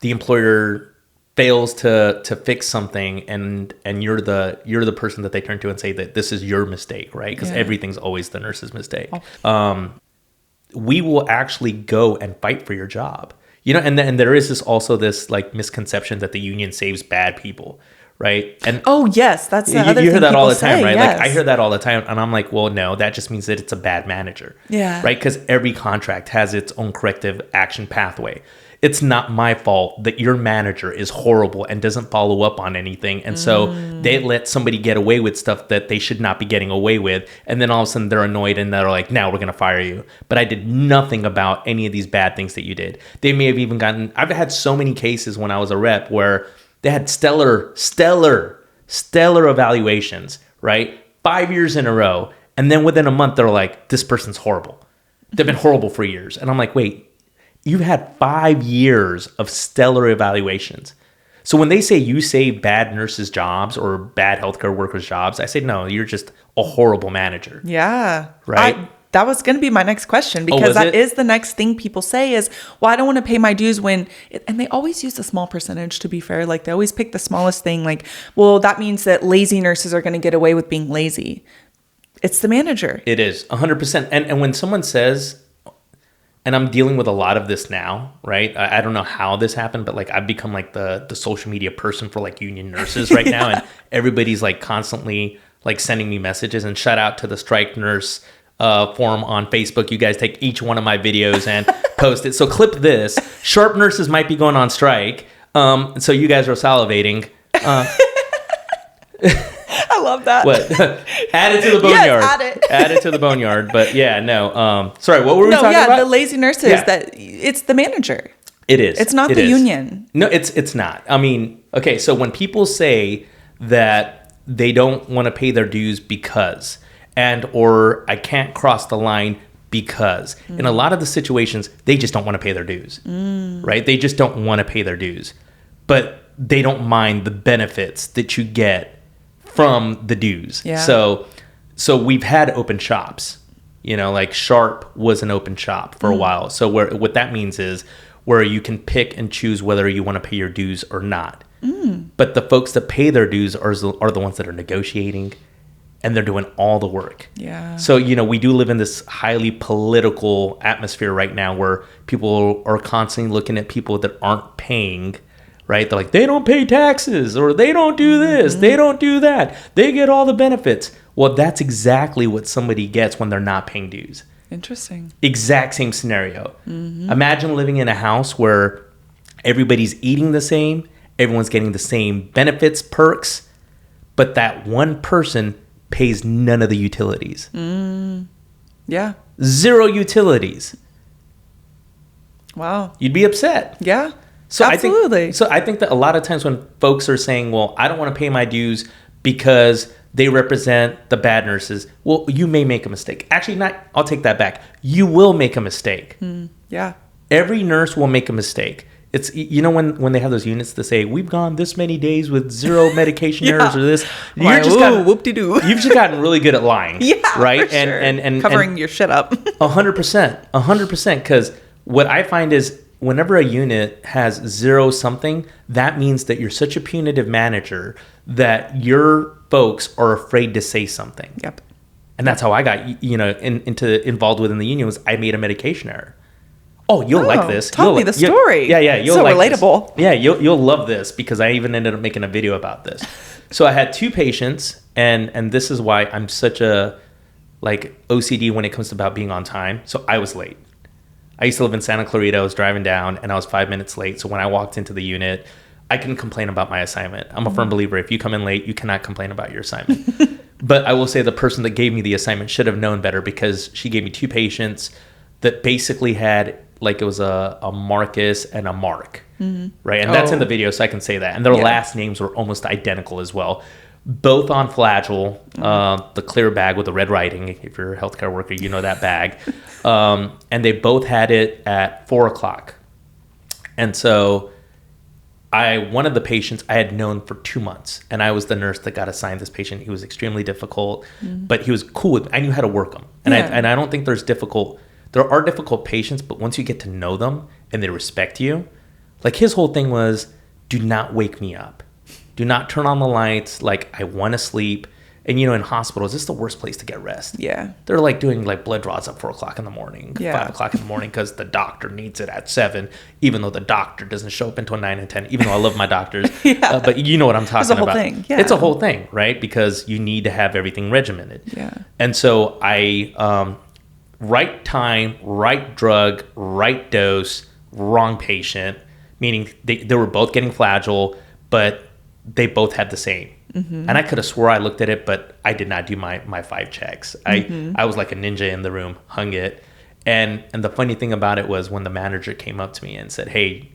Speaker 2: employer fails to fix something and you're the person that they turn to and say that this is your mistake, right? Because everything's always the nurse's mistake. We will actually go and fight for your job. And there is this like misconception that the union saves bad people. Right. And
Speaker 1: yes, that's the other thing.
Speaker 2: You hear that all the time, right?
Speaker 1: Yes.
Speaker 2: Like I hear that all the time, and I'm like, well, no, that just means that it's a bad manager.
Speaker 1: Yeah.
Speaker 2: Right. Because every contract has its own corrective action pathway. It's not my fault that your manager is horrible and doesn't follow up on anything. And so they let somebody get away with stuff that they should not be getting away with. And then all of a sudden they're annoyed and they're like, now we're going to fire you. But I did nothing about any of these bad things that you did. They may have even I've had so many cases when I was a rep where they had stellar evaluations, right? 5 years in a row. And then within a month, they're like, this person's horrible. They've been horrible for years. And I'm like, wait, you've had 5 years of stellar evaluations. So when they say you save bad nurses' jobs or bad healthcare workers' jobs, I say, no, you're just a horrible manager.
Speaker 1: Yeah.
Speaker 2: Right?
Speaker 1: That was going to be my next question, because that is the next thing people say is, well, I don't want to pay my dues and they always use a small percentage, to be fair. Like they always pick the smallest thing. Like, well, that means that lazy nurses are going to get away with being lazy. It's the manager.
Speaker 2: It is 100%. And when someone says, and I'm dealing with a lot of this now, right? I don't know how this happened, but like I've become like the social media person for like union nurses right now. And everybody's like constantly like sending me messages, and shout out to the strike nurse forum on Facebook. You guys take each one of my videos and post it. So clip this. Sharp nurses might be going on strike. So you guys are salivating.
Speaker 1: I love that.
Speaker 2: What? Add it to the boneyard.
Speaker 1: Yes,
Speaker 2: add it to the boneyard. But yeah, no. Sorry, what were we talking about?
Speaker 1: The lazy nurses. That it's the manager.
Speaker 2: It is.
Speaker 1: It's not the union.
Speaker 2: No, it's not. I mean, okay, so when people say that they don't want to pay their dues because, or I can't cross the line because, in a lot of the situations, they just don't want to pay their dues, right? They just don't want to pay their dues, but they don't mind the benefits that you get from the dues.
Speaker 1: Yeah.
Speaker 2: So we've had open shops, like Sharp was an open shop for a while. So what that means is where you can pick and choose whether you want to pay your dues or not. But the folks that pay their dues are the ones that are negotiating and they're doing all the work.
Speaker 1: Yeah.
Speaker 2: So, you know, we do live in this highly political atmosphere right now where people are constantly looking at people that aren't paying, right? They're like, they don't pay taxes, or they don't do this, they don't do that. They get all the benefits. Well, that's exactly what somebody gets when they're not paying dues.
Speaker 1: Interesting.
Speaker 2: Exact same scenario. Imagine living in a house where everybody's eating the same, everyone's getting the same benefits, perks, but that one person pays none of the utilities.
Speaker 1: Yeah.
Speaker 2: 0 utilities.
Speaker 1: Wow.
Speaker 2: You'd be upset.
Speaker 1: Yeah.
Speaker 2: So
Speaker 1: absolutely.
Speaker 2: I think that a lot of times when folks are saying, well, I don't want to pay my dues because they represent the bad nurses. Well, you may make a mistake. Actually, I'll take that back. You will make a mistake.
Speaker 1: Yeah.
Speaker 2: Every nurse will make a mistake. It's, you know, when they have those units that say, we've gone this many days with 0 medication errors or this,
Speaker 1: you've
Speaker 2: just gotten really good at lying.
Speaker 1: Yeah,
Speaker 2: right?
Speaker 1: For sure.
Speaker 2: And
Speaker 1: covering your shit up.
Speaker 2: 100%. Because what I find is whenever a unit has 0 something, that means that you're such a punitive manager that your folks are afraid to say something.
Speaker 1: Yep.
Speaker 2: And that's how I got, you know, involved within the union was I made a medication error. Oh, you'll like this.
Speaker 1: Tell me the story.
Speaker 2: Yeah. You'll
Speaker 1: so
Speaker 2: like
Speaker 1: relatable.
Speaker 2: This. Yeah, you'll love this because I even ended up making a video about this. So I had 2 patients, and this is why I'm such a like OCD when it comes to about being on time. So I was late. I used to live in Santa Clarita. I was driving down, and I was 5 minutes late. So when I walked into the unit, I couldn't complain about my assignment. I'm a firm believer. If you come in late, you cannot complain about your assignment. But I will say the person that gave me the assignment should have known better because she gave me 2 patients that basically had, like, it was a Marcus and a Mark, right? And that's in the video, so I can say that. And their last names were almost identical as well. Both on Flagyl, the clear bag with the red writing. If you're a healthcare worker, you know that bag. And they both had it at 4 o'clock. And so one of the patients I had known for 2 months, and I was the nurse that got assigned this patient. He was extremely difficult, but he was cool with me. I knew how to work him. And I don't think there are difficult patients, but once you get to know them and they respect you, like his whole thing was, do not wake me up. Do not turn on the lights. Like, I want to sleep. And, you know, in hospitals, it's the worst place to get rest.
Speaker 1: Yeah.
Speaker 2: They're like doing like blood draws at 4 o'clock in the morning, 5 o'clock in the morning, because the doctor needs it at 7, even though the doctor doesn't show up until 9 and 10, even though I love my doctors. But you know what I'm talking about.
Speaker 1: It's a whole thing. Yeah.
Speaker 2: It's a whole thing, right? Because you need to have everything regimented.
Speaker 1: Yeah.
Speaker 2: And so right time, right drug, right dose, wrong patient, meaning they were both getting Flagyl, but they both had the same. And I could have swore I looked at it, but I did not do my 5 checks. I was like a ninja in the room, hung it. And the funny thing about it was when the manager came up to me and said, hey,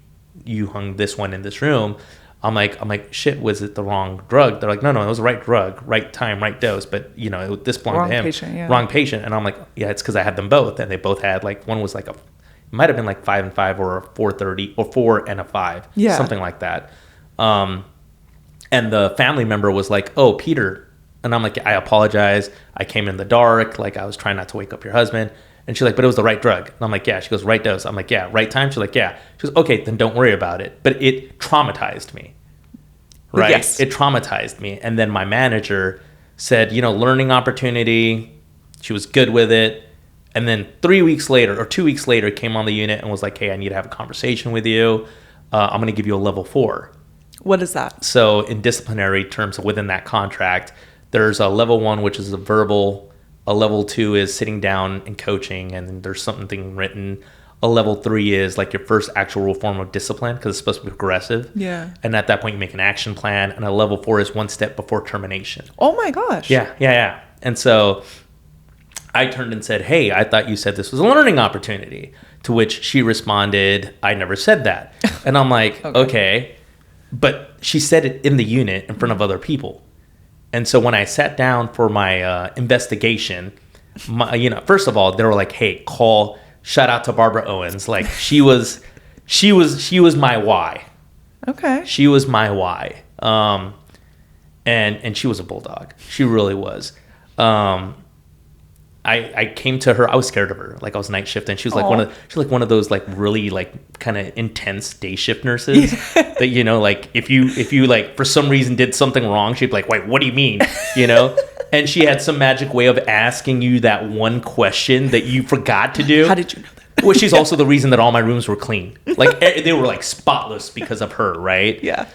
Speaker 2: you hung this one in this room. I'm like, shit, was it the wrong drug? They're like, no, it was the right drug, right time, right dose. But, you know, this belonged to him. Wrong patient. And I'm like, yeah, it's because I had them both. And they both had, like, one was like it might have been like 5 and 5 or a 4:30 or 4 and a 5. Yeah. Something like that. And the family member was like, oh, Peter. And I'm like, I apologize. I came in the dark. Like, I was trying not to wake up your husband. And she's like, but it was the right drug. And I'm like, yeah. She goes, right dose. I'm like, yeah. Right time? She's like, yeah. She goes, okay, then don't worry about it. But it traumatized me. Right? Yes. It traumatized me. And then my manager said, you know, learning opportunity. She was good with it. And then 3 weeks later or 2 weeks later came on the unit and was like, hey, I need to have a conversation with you. I'm going to give you a level 4.
Speaker 1: What is that?
Speaker 2: So in disciplinary terms within that contract, there's a level 1, which is a verbal. A level 2 is sitting down and coaching, and then there's something written. A level 3 is like your first actual form of discipline because it's supposed to be progressive.
Speaker 1: Yeah.
Speaker 2: And at that point, you make an action plan. And a level 4 is 1 step before termination.
Speaker 1: Oh my gosh.
Speaker 2: Yeah. And so I turned and said, hey, I thought you said this was a learning opportunity. To which she responded, I never said that. And I'm like, okay. But she said it in the unit in front of other people. And so when I sat down for my investigation, first of all, they were like, hey, shout out to Barbara Owens. Like, she was my why.
Speaker 1: Okay.
Speaker 2: She was my why. And she was a bulldog. She really was. I came to her. I was scared of her. Like, I was night shift, and she was like one of those like really like kind of intense day shift nurses that, you know, like if you like for some reason did something wrong, she'd be like, wait, what do you mean? You know? And she had some magic way of asking you that one question that you forgot to do.
Speaker 1: How did you know that?
Speaker 2: Well, she's also the reason that all my rooms were clean. Like they were like spotless because of her, right?
Speaker 1: Yeah.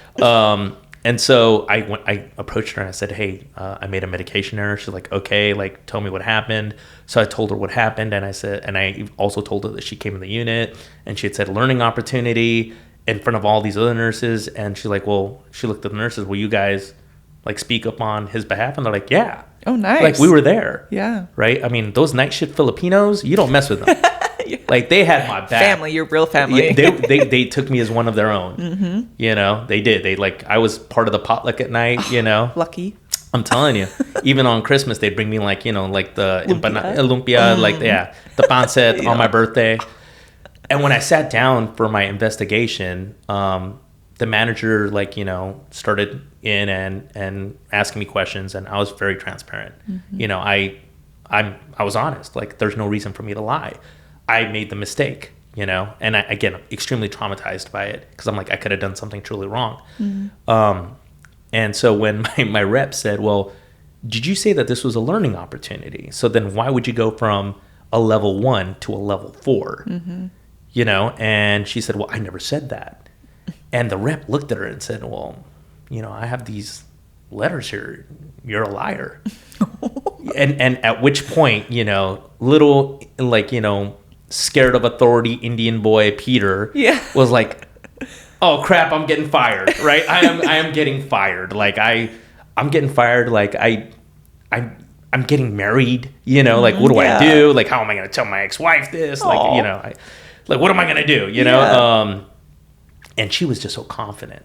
Speaker 2: And so I approached her and I said, hey, I made a medication error. She's like, okay, like tell me what happened. So I told her what happened, and I also told her that she came in the unit and she had said learning opportunity in front of all these other nurses. And she's like, well, she looked at the nurses, will you guys like speak up on his behalf? And they're like, yeah.
Speaker 1: Oh, nice.
Speaker 2: Like we were there.
Speaker 1: Yeah.
Speaker 2: Right. I mean, those night shift Filipinos, you don't mess with them. Yeah. Like they had my back.
Speaker 1: Family, your real family.
Speaker 2: Yeah, they took me as one of their own. Mm-hmm. You know, they did. They like I was part of the potluck at night. You know,
Speaker 1: lucky.
Speaker 2: I'm telling you. Even on Christmas, they'd bring me like like the
Speaker 1: lumpia,
Speaker 2: like the pancit on my birthday. And when I sat down for my investigation, the manager started in and asking me questions, and I was very transparent. Mm-hmm. You know, I was honest. Like, there's no reason for me to lie. I made the mistake, and I, again, extremely traumatized by it because I'm like, I could have done something truly wrong. Mm-hmm. And so when my rep said, well, did you say that this was a learning opportunity? So then why would you go from a level 1 to a level 4? Mm-hmm. And she said, well, I never said that. And the rep looked at her and said, well, I have these letters here. You're a liar. and at which point, little, scared of authority Indian boy Peter was like, oh crap, I'm getting fired, right? I am getting fired. Like I'm getting fired. Like I'm getting married, like what do I do? Like how am I going to tell my ex-wife this? Like, like what am I going to do? And she was just so confident.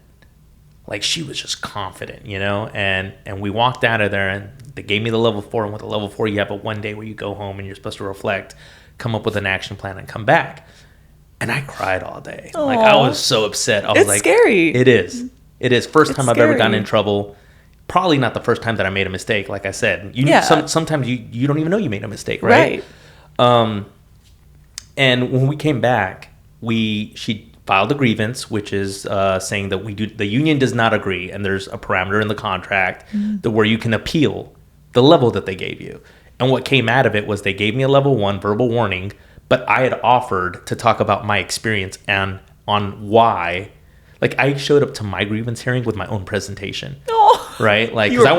Speaker 2: Like she was just confident, and we walked out of there and they gave me the level 4. And with the level 4, you have a one day where you go home and you're supposed to reflect, come up with an action plan and come back. And I cried all day. Aww. Like I was so upset. I was like,
Speaker 1: scary.
Speaker 2: It is. First time I've ever gotten in trouble. Probably not the first time that I made a mistake. Like I said, sometimes you don't even know you made a mistake, right? And when we came back, she filed a grievance, which is saying that the union does not agree, and there's a parameter in the contract where you can appeal the level that they gave you. And what came out of it was they gave me a level 1 verbal warning, but I had offered to talk about my experience and on why. Like I showed up to my grievance hearing with my own presentation, right? Like because I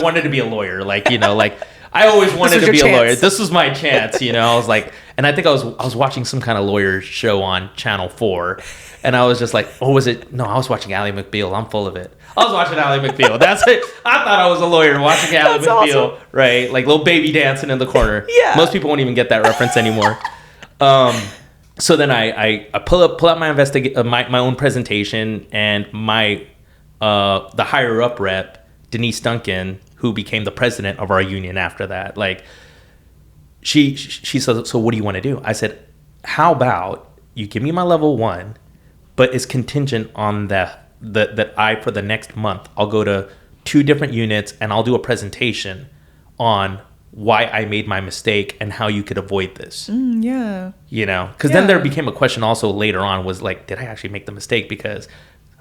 Speaker 2: wanted to be a lawyer, like like I always wanted to be a lawyer. This was my chance, I was like, and I think I was watching some kind of lawyer show on Channel 4, and I was just like, oh, was it? No, I was watching Ally McBeal. I'm full of it. I was watching Ally McBeal. That's it. I thought I was a lawyer watching Ally McBeal, awesome. Right? Like little baby dancing in the corner. Yeah. Most people won't even get that reference anymore. So then I pull up my my own presentation, and the higher up rep, Denise Duncan, who became the president of our union after that, like she said, so what do you want to do? I said, how about you give me my level 1, but it's contingent on that I, for the next month, I'll go to 2 different units and I'll do a presentation on why I made my mistake and how you could avoid this. Because then there became a question also later on was like, did I actually make the mistake? Because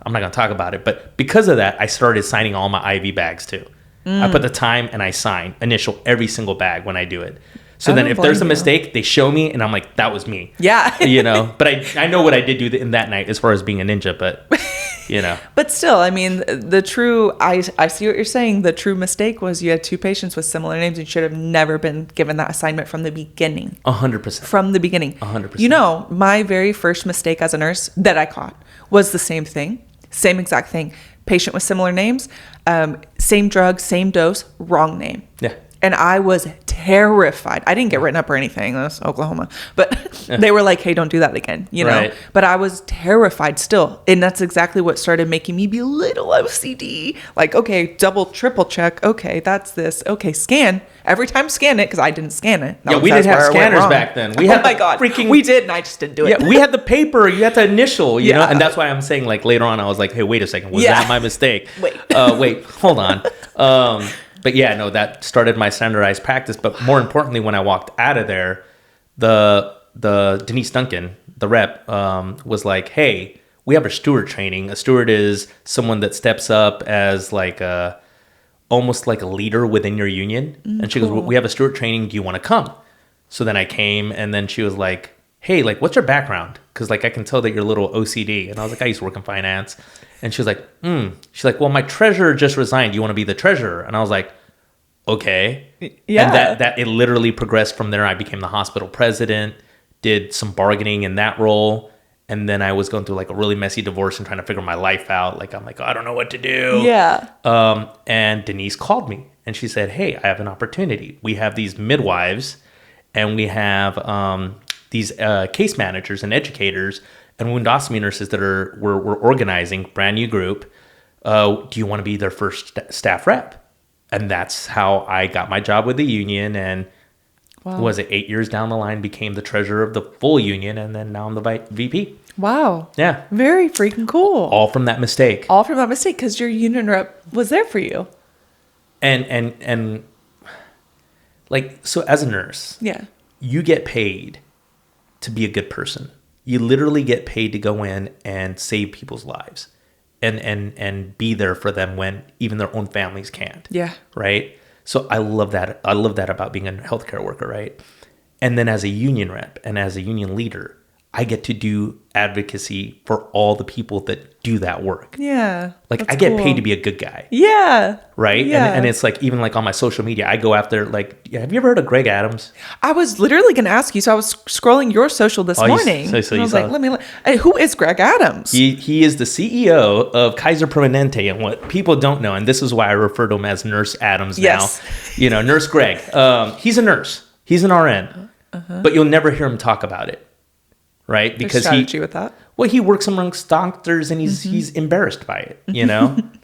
Speaker 2: I'm not going to talk about it. But because of that, I started signing all my IV bags too. I put the time and I sign initial every single bag when I do it. So then if there's a mistake, they show me and I'm like, that was me.
Speaker 1: Yeah.
Speaker 2: But I know what I did do in that night as far as being a ninja, but
Speaker 1: But still, I mean, I see what you're saying. The true mistake was you had 2 patients with similar names and should have never been given that assignment from the beginning.
Speaker 2: 100%.
Speaker 1: From the beginning.
Speaker 2: 100%.
Speaker 1: My very first mistake as a nurse that I caught was the same thing. Same exact thing. Patient with similar names, same drug, same dose, wrong name.
Speaker 2: Yeah.
Speaker 1: And I was terrified. I didn't get written up or anything. That's Oklahoma. But they were like, hey, don't do that again, Right. But I was terrified still. And that's exactly what started making me be a little OCD. Like, okay, double, triple check. Okay, that's this. Okay, scan. Every time scan it, because I didn't scan it.
Speaker 2: We didn't have scanners back then. We had
Speaker 1: we did, and I just didn't do it.
Speaker 2: Yeah, we had the paper. You had to initial, you know? And that's why I'm saying, like, later on, I was like, hey, wait a second. Was that my mistake? Wait, hold on. But yeah, no, that started my standardized practice. But more importantly, when I walked out of there, the Denise Duncan, the rep, was like, hey, we have a steward training. A steward is someone that steps up as like almost like a leader within your union. And she goes, we have a steward training. Do you want to come? So then I came, and then she was like, hey, like, what's your background? Because, like, I can tell that you're a little OCD. And I was like, I used to work in finance. And she was like, She's like, well, my treasurer just resigned. Do you want to be the treasurer? And I was like, okay. Yeah. And that it literally progressed from there. I became the hospital president, did some bargaining in that role. And then I was going through like a really messy divorce and trying to figure my life out. Like, I'm like, I don't know what to do.
Speaker 1: Yeah.
Speaker 2: And Denise called me and she said, hey, I have an opportunity. We have these midwives and we have these case managers and educators and woundostomy nurses that we're organizing, brand new group. Do you want to be their first staff rep? And that's how I got my job with the union. And was it 8 years down the line, became the treasurer of the full union. And then now I'm the VP.
Speaker 1: Wow.
Speaker 2: Yeah.
Speaker 1: Very freaking cool.
Speaker 2: All from that mistake.
Speaker 1: All from that mistake, because your union rep was there for you.
Speaker 2: And like, so as a nurse, you get paid to be a good person. You literally get paid to go in and save people's lives and be there for them when even their own families can't. Yeah. Right? So I love that. I love that about being a healthcare worker, right? And then as a union rep and as a union leader, I get to do advocacy for all the people that do that work. Yeah. Like I get paid to be a good guy. Yeah. Right? Yeah. And it's like, even like on my social media, I go after like, have you ever heard of Greg Adams?
Speaker 1: I was literally going to ask you. So I was scrolling your social this morning. And I was like, who is Greg Adams?
Speaker 2: He is the CEO of Kaiser Permanente. And what people don't know, and this is why I refer to him as Nurse Adams now, Nurse Greg. He's a nurse. He's an RN. But you'll never hear him talk about it. Right?
Speaker 1: Because strategy with that.
Speaker 2: Well, he works amongst doctors and he's embarrassed by it,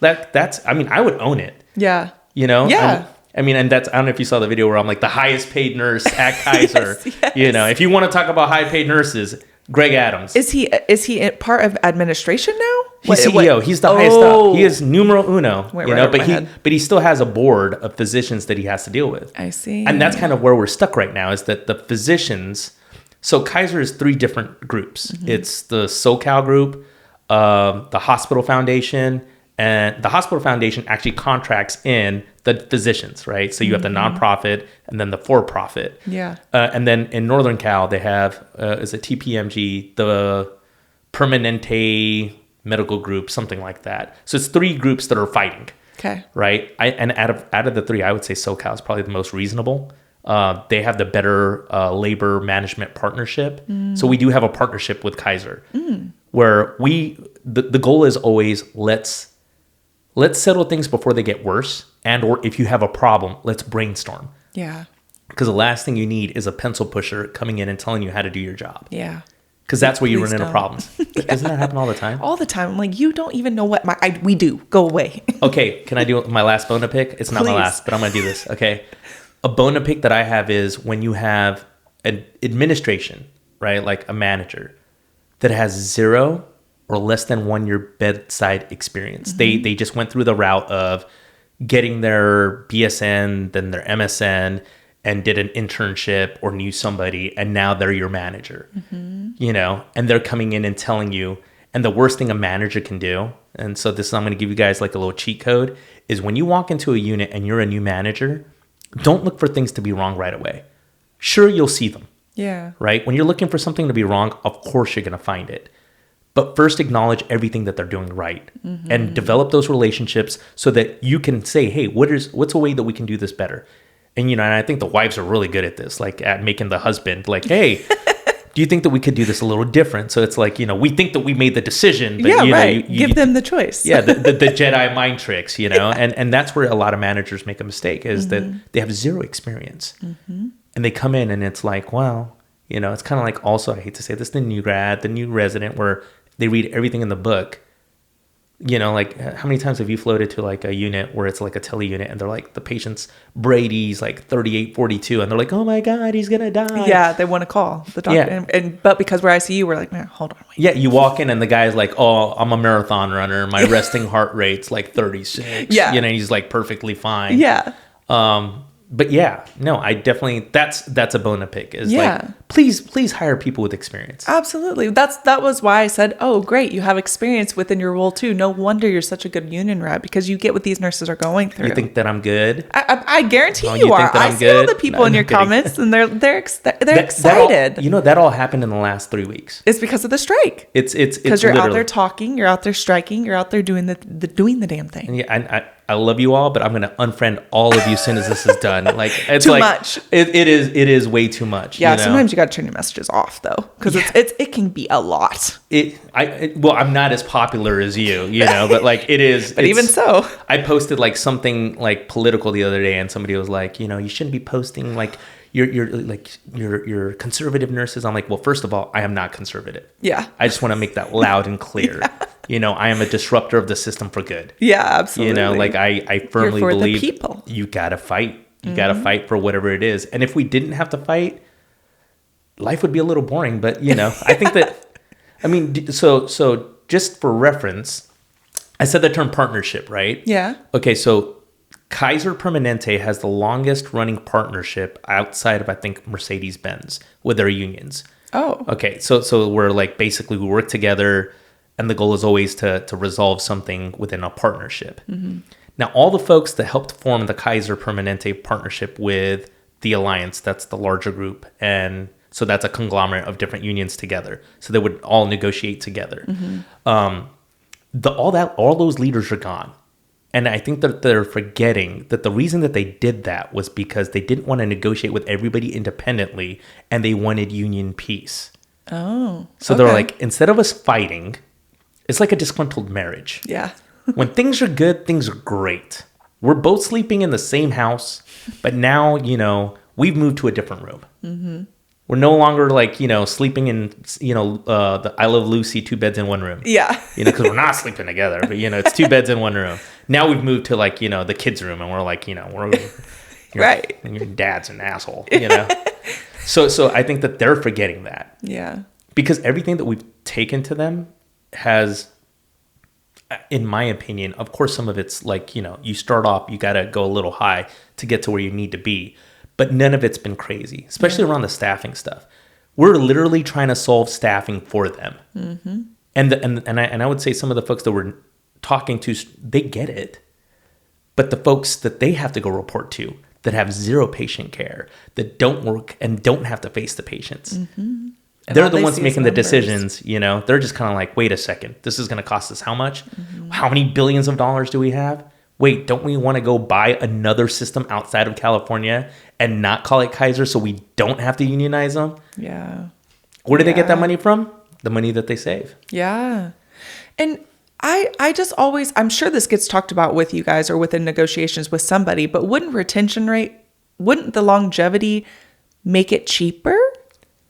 Speaker 2: that's, I mean, I would own it. Yeah. Yeah. I mean, and that's, I don't know if you saw the video where I'm like the highest paid nurse at Kaiser. Yes. If you want to talk about high paid nurses, Greg Adams.
Speaker 1: Is he part of administration now?
Speaker 2: He's CEO. He's the highest up. He is numero uno, but he still has a board of physicians that he has to deal with.
Speaker 1: I see.
Speaker 2: And that's kind of where we're stuck right now, is that the physicians. So Kaiser is 3 different groups. It's the SoCal group, the Hospital Foundation, and the Hospital Foundation actually contracts in the physicians, right? So you have the nonprofit and then the for-profit. Yeah. And then in Northern Cal, they have, is it TPMG, the Permanente Medical Group, something like that. So it's 3 groups that are fighting. Okay. Right? And out of the 3, I would say SoCal is probably the most reasonable. They have the better labor management partnership. So we do have a partnership with Kaiser where the goal is always let's settle things before they get worse, and or if you have a problem, let's brainstorm. Yeah. Because the last thing you need is a pencil pusher coming in and telling you how to do your job. Yeah. Because that's where you run into problems. Doesn't that happen all the time?
Speaker 1: All the time. I'm like, you don't even know what we do. Go away.
Speaker 2: Okay, can I do my last bone to pick? It's not my last, but I'm going to do this. Okay. A bone to pick that I have is when you have an administration, right? Like a manager that has 0 or less than 1 year bedside experience. They just went through the route of getting their BSN, then their MSN, and did an internship or knew somebody, and now they're your manager, and they're coming in and telling you. And the worst thing a manager can do, and so this is, I'm going to give you guys like a little cheat code, is when you walk into a unit and you're a new manager, don't look for things to be wrong right away. Sure, you'll see them. Yeah. Right? When you're looking for something to be wrong, of course you're going to find it. But first acknowledge everything that they're doing right and develop those relationships so that you can say, hey, what's a way that we can do this better? And, and I think the wives are really good at this, like at making the husband like, hey, do you think that we could do this a little different? So it's like, we think that we made the decision. But,
Speaker 1: give them the choice.
Speaker 2: Yeah, the Jedi mind tricks, and that's where a lot of managers make a mistake, is that they have 0 experience. And they come in and it's like, well, it's kind of like, also, I hate to say this, the new grad, the new resident, where they read everything in the book. Like how many times have you floated to like a unit where it's like a tele unit and they're like, the patient's Brady's like 3842 and they're like, oh my God, he's going to die.
Speaker 1: Yeah. They want to call the doctor. Yeah. But because we're ICU, we're like, man, hold on. Wait.
Speaker 2: Yeah. You walk in and the guy's like, oh, I'm a marathon runner. My resting heart rate's like 36. Yeah. He's like perfectly fine. Yeah. But yeah, no, I definitely, that's a bone to pick is
Speaker 1: Yeah.
Speaker 2: like, please hire people with experience.
Speaker 1: Absolutely. That was why I said, oh, great. You have experience within your role too. No wonder you're such a good union rep, because you get what these nurses are going through.
Speaker 2: You think that I'm good?
Speaker 1: I guarantee
Speaker 2: Oh,
Speaker 1: you are.
Speaker 2: think that
Speaker 1: I
Speaker 2: I'm
Speaker 1: see all
Speaker 2: good?
Speaker 1: the people
Speaker 2: No,
Speaker 1: in your
Speaker 2: I'm kidding.
Speaker 1: comments, and they're excited.
Speaker 2: That all happened in the last 3 weeks.
Speaker 1: It's because of the strike.
Speaker 2: It's
Speaker 1: Because you're out
Speaker 2: literally-
Speaker 1: there talking, you're out there striking, you're out there doing the damn thing.
Speaker 2: And yeah, I love you all, but I'm gonna unfriend all of you as soon as this is done. Like it's
Speaker 1: Too
Speaker 2: like
Speaker 1: much.
Speaker 2: It is way too much.
Speaker 1: Yeah,
Speaker 2: you know?
Speaker 1: sometimes you got to turn your messages off though, because it can be a lot.
Speaker 2: I'm not as popular as you know, but like it is.
Speaker 1: But even so,
Speaker 2: I posted like something like political the other day, and somebody was like, you shouldn't be posting like your conservative nurses. I'm like, well, first of all, I am not conservative.
Speaker 1: Yeah.
Speaker 2: I just want to make that loud and clear. Yeah. I am a disruptor of the system for good.
Speaker 1: Yeah, absolutely.
Speaker 2: Like I firmly
Speaker 1: You're for
Speaker 2: believe
Speaker 1: the people.
Speaker 2: You gotta fight. You gotta fight for whatever it is. And if we didn't have to fight, life would be a little boring. But I think that, I mean, so just for reference, I said the term partnership, right?
Speaker 1: Yeah.
Speaker 2: Okay, so Kaiser Permanente has the longest running partnership outside of, I think, Mercedes-Benz with their unions.
Speaker 1: Oh.
Speaker 2: Okay, so we're like basically we work together, and the goal is always to resolve something within a partnership. Mm-hmm. Now, all the folks that helped form the Kaiser Permanente partnership with the Alliance, that's the larger group, and so that's a conglomerate of different unions together. So they would all negotiate together. Mm-hmm. All those leaders are gone. And I think that they're forgetting that the reason that they did that was because they didn't want to negotiate with everybody independently, and they wanted union peace.
Speaker 1: Oh.
Speaker 2: So they're like, instead of us fighting, it's like a disgruntled marriage.
Speaker 1: Yeah.
Speaker 2: When things are good, things are great. We're both sleeping in the same house, but now, we've moved to a different room. Mm-hmm. We're no longer like, sleeping in, the I Love Lucy 2 beds in one room.
Speaker 1: Yeah.
Speaker 2: Because we're not sleeping together, but, it's 2 beds in one room. Now we've moved to like, the kids' room, and we're like,
Speaker 1: right.
Speaker 2: And your dad's an asshole, So I think that they're forgetting that.
Speaker 1: Yeah.
Speaker 2: Because everything that we've taken to them has, in my opinion, of course, some of it's like, you start off, you got to go a little high to get to where you need to be. But none of it's been crazy, especially around the staffing stuff. We're literally trying to solve staffing for them. Mm-hmm. And I would say some of the folks that we're talking to, they get it. But the folks that they have to go report to that have zero patient care, that don't work and don't have to face the patients, they're the ones making the decisions. They're just kind of like, wait a second, this is going to cost us how much? Mm-hmm. How many billions of dollars do we have? Wait, don't we want to go buy another system outside of California and not call it Kaiser so we don't have to unionize them?
Speaker 1: Yeah.
Speaker 2: Where do they get that money from? The money that they save.
Speaker 1: Yeah. And I just always, I'm sure this gets talked about with you guys or within negotiations with somebody, but wouldn't the longevity make it cheaper?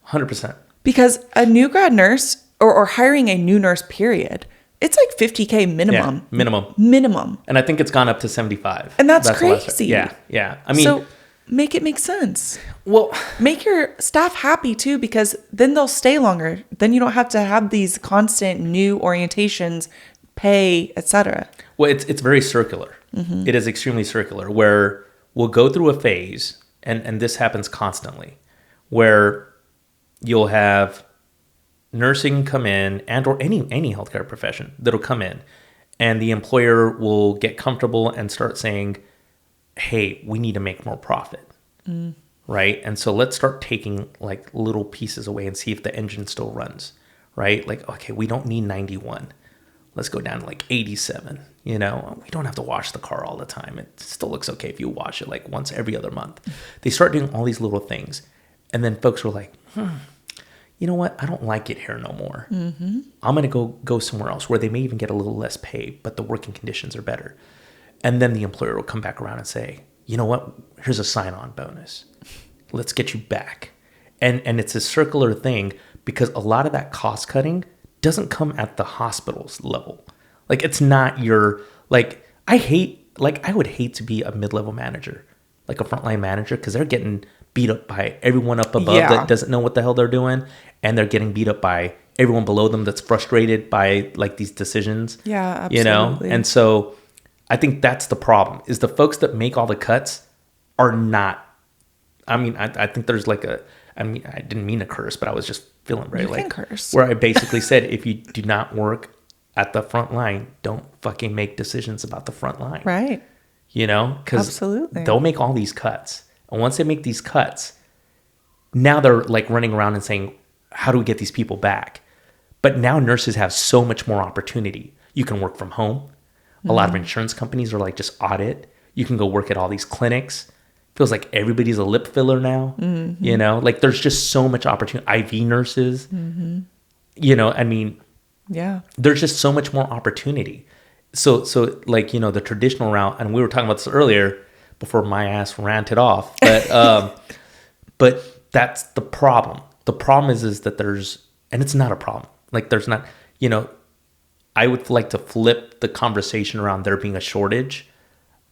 Speaker 2: 100%.
Speaker 1: Because a new grad nurse or hiring a new nurse, period, it's like $50K minimum.
Speaker 2: Yeah, minimum. And I think it's gone up to 75.
Speaker 1: And that's crazy.
Speaker 2: Yeah. I mean,
Speaker 1: so make it make sense.
Speaker 2: Well,
Speaker 1: make your staff happy too, because then they'll stay longer. Then you don't have to have these constant new orientations, pay, etc.
Speaker 2: Well, it's very circular. Mm-hmm. It is extremely circular, where we'll go through a phase, and this happens constantly, where you'll have nursing come in, and or any healthcare profession that'll come in, and the employer will get comfortable and start saying, hey, we need to make more profit. Right? And so let's start taking like little pieces away and see if the engine still runs, right? Like, okay, we don't need 91. Let's go down to like 87. We don't have to wash the car all the time. It still looks okay if you wash it like once every other month. They start doing all these little things. And then folks were like, you know what? I don't like it here no more. Mm-hmm. I'm going to go somewhere else where they may even get a little less pay, but the working conditions are better. And then the employer will come back around and say, you know what? Here's a sign-on bonus. Let's get you back. And it's a circular thing, because a lot of that cost cutting doesn't come at the hospital's level. Like, it's not your, like, I would hate to be a mid-level manager, like a frontline manager, because they're getting beat up by everyone up above that doesn't know what the hell they're doing. And they're getting beat up by everyone below them that's frustrated by like these decisions.
Speaker 1: Yeah, absolutely.
Speaker 2: And so I think that's the problem, is the folks that make all the cuts are not, I mean, I think there's like I didn't mean to curse, but I was just feeling very
Speaker 1: You
Speaker 2: like,
Speaker 1: can curse.
Speaker 2: where I basically said, if you do not work at the front line, don't fucking make decisions about the front line.
Speaker 1: Right.
Speaker 2: You know, because
Speaker 1: Absolutely.
Speaker 2: they'll make all these cuts. And once they make these cuts, now they're like running around and saying, how do we get these people back? But now nurses have so much more opportunity. You can work from home. A lot of insurance companies are like, just audit. You can go work at all these clinics. Feels like everybody's a lip filler now. You know, like there's just so much opportunity. IV nurses, you know, I mean,
Speaker 1: Yeah.
Speaker 2: there's just so much more opportunity. So like, you know, the traditional route, and we were talking about this earlier before my ass ranted off, but that's the problem. The problem is that and it's not a problem. Like there's not, you know, I would like to flip the conversation around there being a shortage.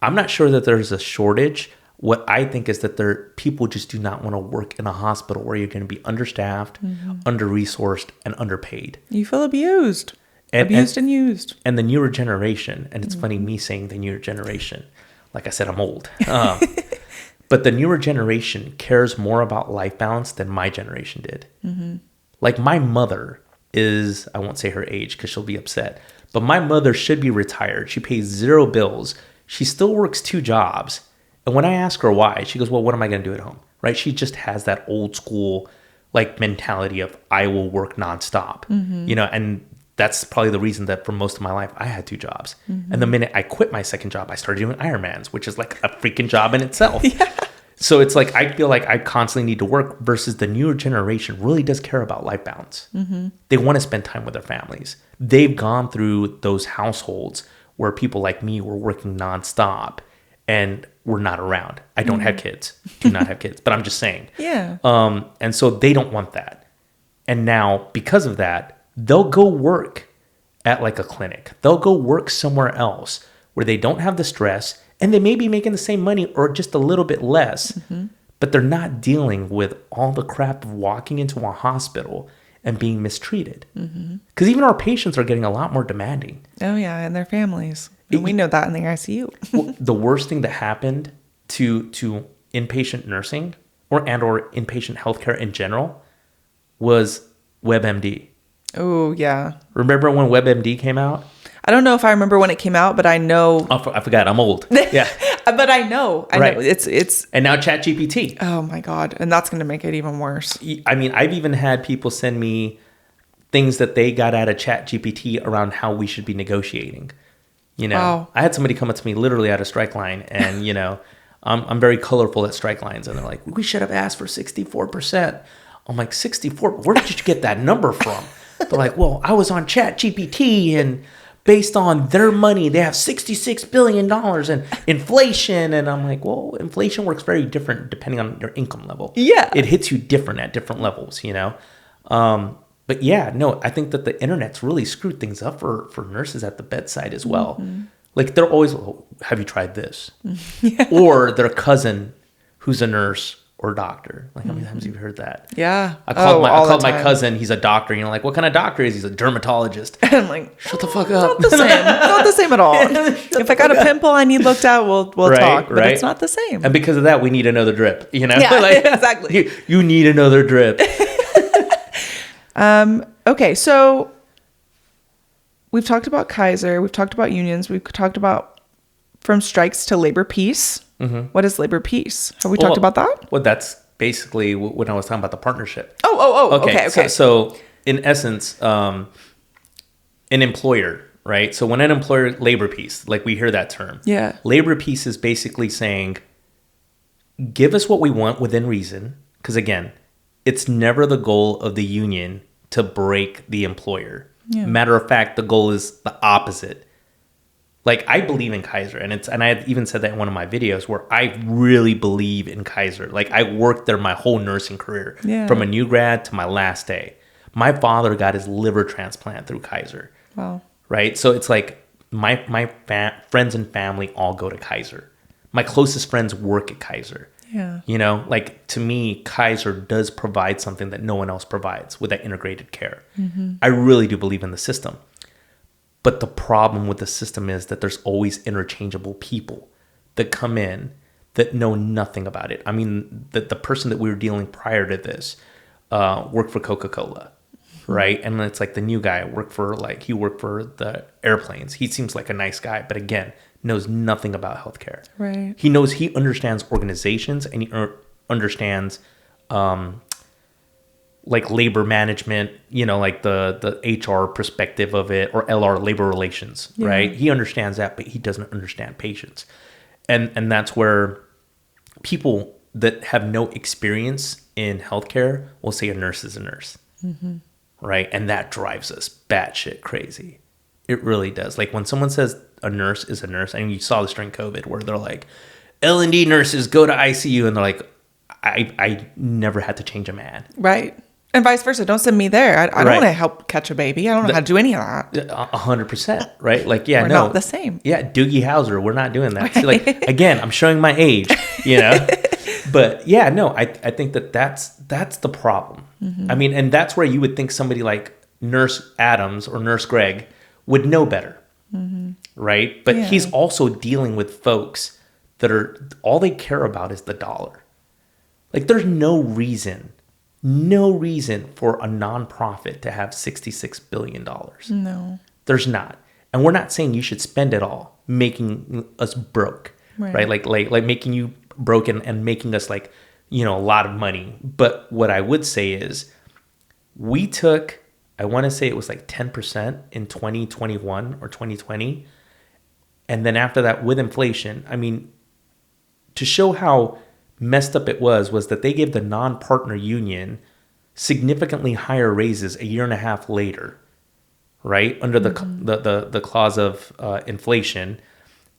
Speaker 2: I'm not sure that there's a shortage. What I think is that people just do not want to work in a hospital where you're going to be understaffed, under-resourced, and underpaid.
Speaker 1: You feel abused. And used.
Speaker 2: And the newer generation, and it's funny me saying the newer generation, like I said, I'm old. But the newer generation cares more about life balance than my generation did. Like my mother is, I won't say her age because she'll be upset, but my mother should be retired. She pays 0 bills. She still works 2 jobs. And when I ask her why, she goes, well, what am I going to do at home? Right? She just has that old school like mentality of I will work nonstop, you know, and that's probably the reason that for most of my life, I had 2 jobs. And the minute I quit my second job, I started doing Ironmans, which is like a freaking job in itself. Yeah. So it's like, I feel like I constantly need to work versus the newer generation really does care about life balance. They want to spend time with their families. They've gone through those households where people like me were working nonstop and we're not around. I don't have kids, do not have kids, but I'm just saying.
Speaker 1: Yeah.
Speaker 2: And so they don't want that. And now because of that, they'll go work at like a clinic. They'll go work somewhere else where they don't have the stress and they may be making the same money or just a little bit less, but they're not dealing with all the crap of walking into a hospital and being mistreated. Because even our patients are getting a lot more demanding.
Speaker 1: Oh, yeah. And their families. And we know that in the ICU.
Speaker 2: Well, the worst thing that happened to inpatient nursing or inpatient healthcare in general was WebMD.
Speaker 1: Oh, yeah.
Speaker 2: Remember when WebMD came out?
Speaker 1: I don't know if I remember when it came out, but I know.
Speaker 2: Oh, I forgot. I'm old. Yeah.
Speaker 1: But I know. I know. It's.
Speaker 2: And now ChatGPT.
Speaker 1: Oh, my God. And that's going to make it even worse.
Speaker 2: I mean, I've even had people send me things that they got out of ChatGPT around how we should be negotiating. You know,
Speaker 1: Wow.
Speaker 2: I had somebody come up to me literally at a strike line and, you know, I'm very colorful at strike lines. And they're like, we should have asked for 64%. I'm like, 64? Where did you get that number from? They're like, well, I was on ChatGPT and based on their money, they have $66 billion and inflation. And I'm like, well, inflation works very different depending on your income level.
Speaker 1: Yeah.
Speaker 2: It hits you different at different levels, you know? But yeah, no, I think that the internet's really screwed things up for nurses at the bedside as well. Like they're always, oh, have you tried this? Yeah. Or their cousin who's a nurse or doctor. Like how many times have you heard that?
Speaker 1: Yeah.
Speaker 2: I called my cousin. He's a doctor. You know, like what kind of doctor is he? He's a dermatologist.
Speaker 1: And I'm like,
Speaker 2: shut the fuck up.
Speaker 1: Not the same. Not the same at all. If I got a pimple I need looked at, we'll talk. But it's not the same.
Speaker 2: And because of that, we need another drip. You know,
Speaker 1: yeah,
Speaker 2: like,
Speaker 1: exactly.
Speaker 2: You need another drip.
Speaker 1: Okay, so we've talked about Kaiser. We've talked about unions. We've talked about from strikes to labor peace. What is labor peace? Have we talked about that?
Speaker 2: Well, that's basically when I was talking about the partnership.
Speaker 1: Oh. Okay.
Speaker 2: So in essence, an employer, right? So when an employer, labor peace, like we hear that term.
Speaker 1: Yeah.
Speaker 2: Labor peace is basically saying, give us what we want within reason. Because again, it's never the goal of the union to break the employer. Yeah. Matter of fact, the goal is the opposite. Like I believe in Kaiser, and I had even said that in one of my videos where I really believe in Kaiser. Like I worked there my whole nursing career, from a new grad to my last day. My father got his liver transplant through Kaiser.
Speaker 1: Wow.
Speaker 2: Right. So it's like my friends and family all go to Kaiser. My closest friends work at Kaiser.
Speaker 1: Yeah.
Speaker 2: You know, like to me, Kaiser does provide something that no one else provides with that integrated care. I really do believe in the system. But the problem with the system is that there's always interchangeable people that come in that know nothing about it. I mean, the person that we were dealing prior to this worked for Coca-Cola, right? And it's like the new guy he worked for the airplanes. He seems like a nice guy, but again, knows nothing about healthcare.
Speaker 1: Right.
Speaker 2: He understands organizations, and he understands like labor management, like the HR perspective of it, or LR, labor relations, right? He understands that, but he doesn't understand patients. And that's where people that have no experience in healthcare will say a nurse is a nurse, right? And that drives us batshit crazy. It really does. Like when someone says a nurse is a nurse, and you saw this during COVID, where they're like, L&D nurses go to ICU, and they're like, I never had to change a man.
Speaker 1: Right. And vice versa. Don't send me there. I don't want to help catch a baby. I don't know how to do any of that.
Speaker 2: 100%, right? Like,
Speaker 1: We're not the same.
Speaker 2: Yeah, Doogie Howser, we're not doing that. Right. See, like, again, I'm showing my age, But yeah, no, I think that's the problem. I mean, and that's where you would think somebody like Nurse Adams or Nurse Greg would know better, right? But he's also dealing with folks that are, all they care about is the dollar. Like, there's no reason for a nonprofit to have $66 billion.
Speaker 1: No.
Speaker 2: There's not. And we're not saying you should spend it all making us broke, right? Like making you broken and making us like, a lot of money. But what I would say is we took, I want to say it was like 10% in 2021 or 2020. And then after that, with inflation, I mean, to show how messed up it was that they gave the non-partner union significantly higher raises a year and a half later, right? Under the clause of inflation.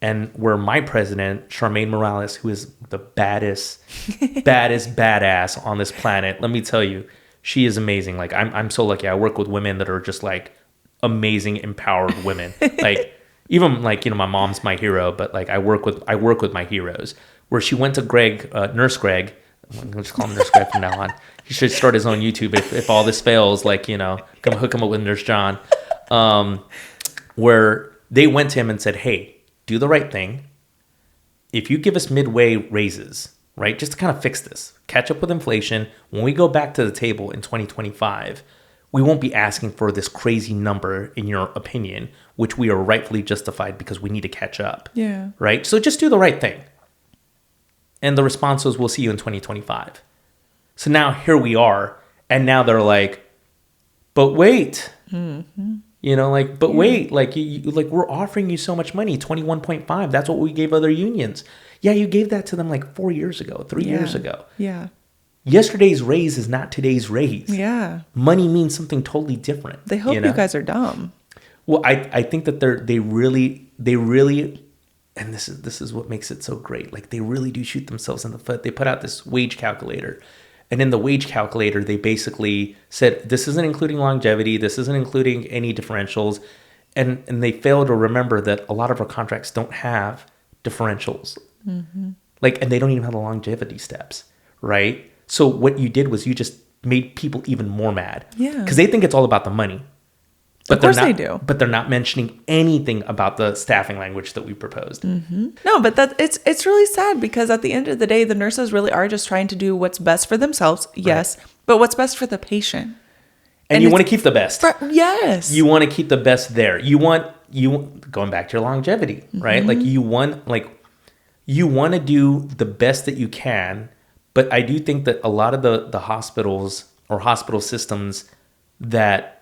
Speaker 2: And where my president, Charmaine Morales, who is the baddest badass on this planet, let me tell you, she is amazing. Like, I'm so lucky. I work with women that are just like amazing, empowered women. Like, even like, my mom's my hero, but like I work with my heroes. Where she went to Nurse Greg, I'm going to just call him Nurse Greg from now on. He should start his own YouTube if all this fails, like, come hook him up with Nurse John. Where they went to him and said, hey, do the right thing. If you give us midway raises, right, just to kind of fix this, catch up with inflation, when we go back to the table in 2025, we won't be asking for this crazy number, in your opinion, which we are rightfully justified because we need to catch up.
Speaker 1: Yeah.
Speaker 2: Right? So just do the right thing. And the response was, we'll see you in 2025. So now here we are. And now they're like, but wait. Wait, like we're offering you so much money, 21.5. That's what we gave other unions. Yeah, you gave that to them like 4 years ago, 3 years ago.
Speaker 1: Yeah.
Speaker 2: Yesterday's raise is not today's raise.
Speaker 1: Yeah.
Speaker 2: Money means something totally different.
Speaker 1: They hope you guys are dumb.
Speaker 2: Well, I think that they really, and this is what makes it so great. Like, they really do shoot themselves in the foot. They put out this wage calculator. And in the wage calculator, they basically said, this isn't including longevity. This isn't including any differentials. And they fail to remember that a lot of our contracts don't have differentials. Like, and they don't even have the longevity steps, right? So what you did was you just made people even more mad.
Speaker 1: Yeah.
Speaker 2: Because they think it's all about the money. But
Speaker 1: of course they do.
Speaker 2: But they're not mentioning anything about the staffing language that we proposed.
Speaker 1: No, but it's really sad, because at the end of the day, the nurses really are just trying to do what's best for themselves. Yes. Right. But what's best for the patient.
Speaker 2: And you want to keep the best.
Speaker 1: Yes.
Speaker 2: You want to keep the best there. You want going back to your longevity, right? Like you want to do the best that you can. But I do think that a lot of the hospitals or hospital systems that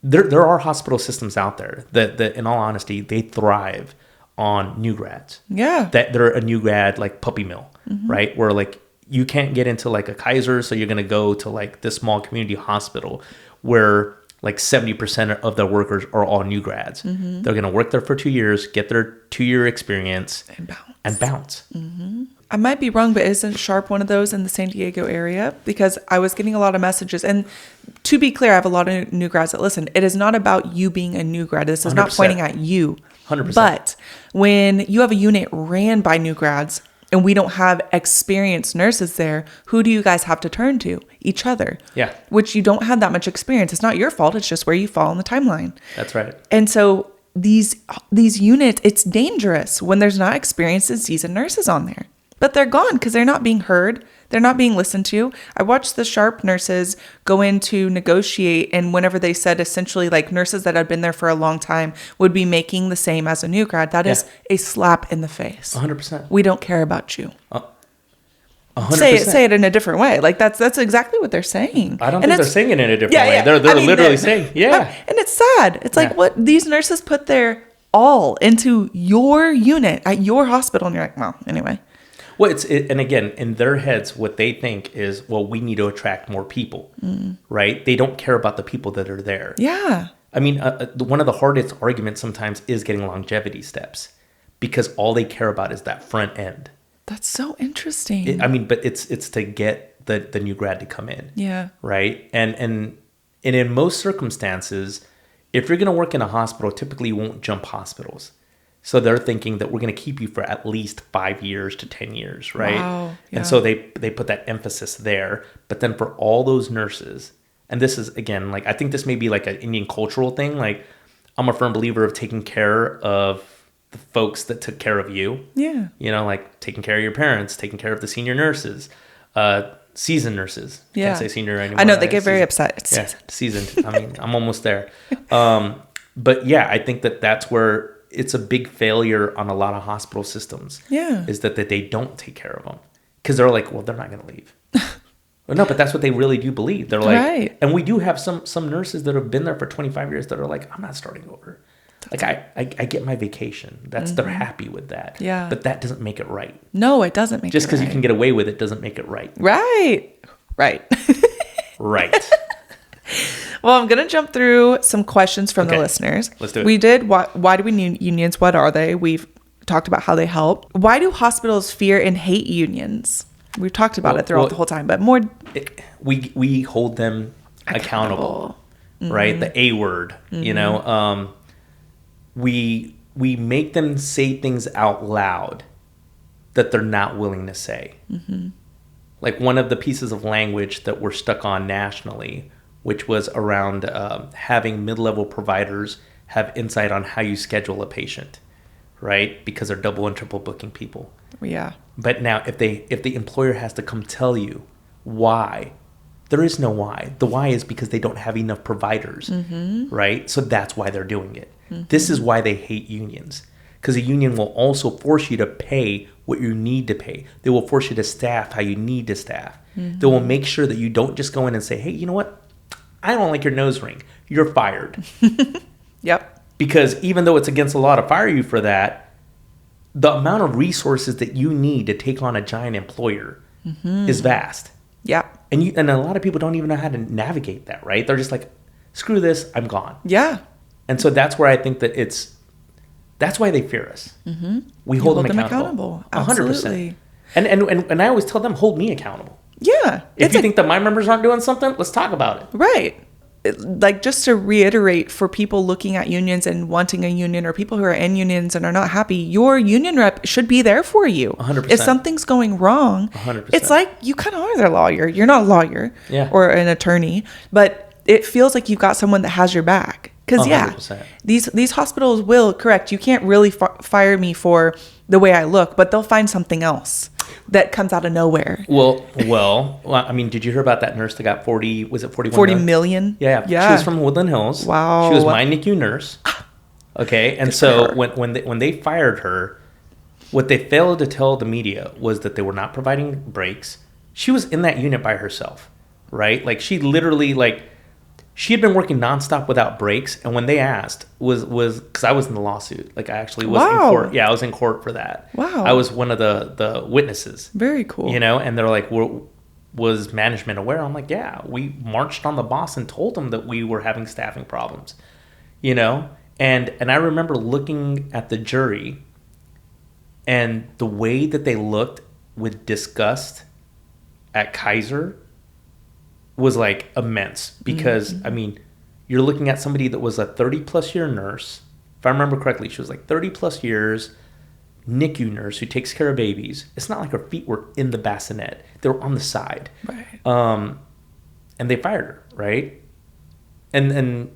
Speaker 2: there are hospital systems out there that in all honesty, they thrive on new grads.
Speaker 1: Yeah.
Speaker 2: That they're a new grad, like puppy mill, right? Where like you can't get into like a Kaiser, so you're going to go to like this small community hospital where like 70% of their workers are all new grads. They're going to work there for 2 years, get their 2-year experience and bounce.
Speaker 1: I might be wrong, but isn't Sharp one of those in the San Diego area? Because I was getting a lot of messages. And to be clear, I have a lot of new grads that listen. It is not about you being a new grad. This is 100%. Not pointing at you.
Speaker 2: 100%.
Speaker 1: But when you have a unit ran by new grads and we don't have experienced nurses there, who do you guys have to turn to? Each other.
Speaker 2: Yeah.
Speaker 1: Which you don't have that much experience. It's not your fault. It's just where you fall in the timeline.
Speaker 2: That's right.
Speaker 1: And so these units, it's dangerous when there's not experienced and seasoned nurses on there. But they're gone because they're not being heard. They're not being listened to. I watched the sharp nurses go in to negotiate, and whenever they said essentially like nurses that had been there for a long time would be making the same as a new grad, that is a slap in the face.
Speaker 2: 100%.
Speaker 1: We don't care about you.
Speaker 2: 100%.
Speaker 1: Say it in a different way. Like that's exactly what they're saying.
Speaker 2: I don't think they're saying it in a different way. They're literally saying,
Speaker 1: and it's sad. It's like what these nurses put their all into your unit at your hospital, and you're like, well, anyway.
Speaker 2: Well, and again, in their heads, what they think is, well, we need to attract more people, right? They don't care about the people that are there.
Speaker 1: Yeah.
Speaker 2: I mean, one of the hardest arguments sometimes is getting longevity steps because all they care about is that front end.
Speaker 1: That's so interesting.
Speaker 2: But it's to get the new grad to come in.
Speaker 1: Yeah.
Speaker 2: Right? And in most circumstances, if you're going to work in a hospital, typically you won't jump hospitals. So they're thinking that we're going to keep you for at least 5 years to 10 years, right?
Speaker 1: Wow. Yeah.
Speaker 2: And so they put that emphasis there. But then for all those nurses, and this is, again, like I think this may be like an Indian cultural thing. Like I'm a firm believer of taking care of the folks that took care of you.
Speaker 1: Yeah.
Speaker 2: You know, like taking care of your parents, taking care of the senior nurses, seasoned nurses.
Speaker 1: Yeah.
Speaker 2: Can't say senior anymore.
Speaker 1: I know, they get very upset. It's
Speaker 2: seasoned. I mean, I'm almost there. But yeah, I think that's where it's a big failure on a lot of hospital systems.
Speaker 1: Yeah.
Speaker 2: Is that they don't take care of them. Because they're like, well, they're not going to leave. Well, no, but that's what they really do believe. They're like,
Speaker 1: right.
Speaker 2: And we do have some nurses that have been there for 25 years that are like, I'm not starting over. Like I get my vacation. They're happy with that.
Speaker 1: Yeah.
Speaker 2: But that doesn't make it right.
Speaker 1: No, it doesn't make it right.
Speaker 2: Just because you can get away with it doesn't make it right.
Speaker 1: Right. Right. Well, I'm going to jump through some questions from the listeners.
Speaker 2: Let's do it.
Speaker 1: We did, why do we need unions? What are they? We've talked about how they help. Why do hospitals fear and hate unions? We've talked about it throughout the whole time, but more...
Speaker 2: We hold them accountable. Right? The A word, you know? We make them say things out loud that they're not willing to say. Like one of the pieces of language that we're stuck on nationally, which was around having mid-level providers have insight on how you schedule a patient, right? Because they're double and triple booking people.
Speaker 1: Yeah.
Speaker 2: But now if the employer has to come tell you why, there is no why. The why is because they don't have enough providers, right? So that's why they're doing it. This is why they hate unions. Because a union will also force you to pay what you need to pay. They will force you to staff how you need to staff. They will make sure that you don't just go in and say, hey, you know what? I don't like your nose ring. You're fired.
Speaker 1: Yep.
Speaker 2: Because even though it's against the law to fire you for that, the amount of resources that you need to take on a giant employer is vast.
Speaker 1: Yeah.
Speaker 2: And a lot of people don't even know how to navigate that, right? They're just like, screw this, I'm gone.
Speaker 1: Yeah.
Speaker 2: And so that's where I think that that's why they fear us. We hold them accountable.
Speaker 1: Absolutely.
Speaker 2: 100%. And I always tell them, hold me accountable.
Speaker 1: Yeah.
Speaker 2: If you think that my members aren't doing something, let's talk about it.
Speaker 1: Right. Like, just to reiterate, for people looking at unions and wanting a union, or people who are in unions and are not happy, your union rep should be there for you.
Speaker 2: 100%.
Speaker 1: If something's going wrong,
Speaker 2: 100%.
Speaker 1: It's like you kind of are their lawyer. You're not a lawyer or an attorney, but it feels like you've got someone that has your back. Because, these hospitals will, correct, you can't really fire me for the way I look, but they'll find something else that comes out of nowhere.
Speaker 2: Well, I mean, did you hear about that nurse that got 41
Speaker 1: million?
Speaker 2: Yeah. She was from Woodland Hills.
Speaker 1: Wow.
Speaker 2: She was my NICU nurse. Okay. And so when they fired her, what they failed to tell the media was that they were not providing breaks. She was in that unit by herself, right? Like, she literally, she had been working nonstop without breaks, and when they asked, was because I was in the lawsuit. Like, I actually was in court. Yeah, I was in court for that.
Speaker 1: Wow.
Speaker 2: I was one of the witnesses.
Speaker 1: Very cool.
Speaker 2: You know, and they're like, was management aware? I'm like, yeah, we marched on the boss and told them that we were having staffing problems. You know, and I remember looking at the jury, and the way that they looked with disgust at Kaiser was like immense, because I mean, you're looking at somebody that was a 30+ year nurse. If I remember correctly, she was like 30+ years NICU nurse who takes care of babies. It's not like her feet were in the bassinet. They were on the side.
Speaker 1: Right.
Speaker 2: And they fired her, right? And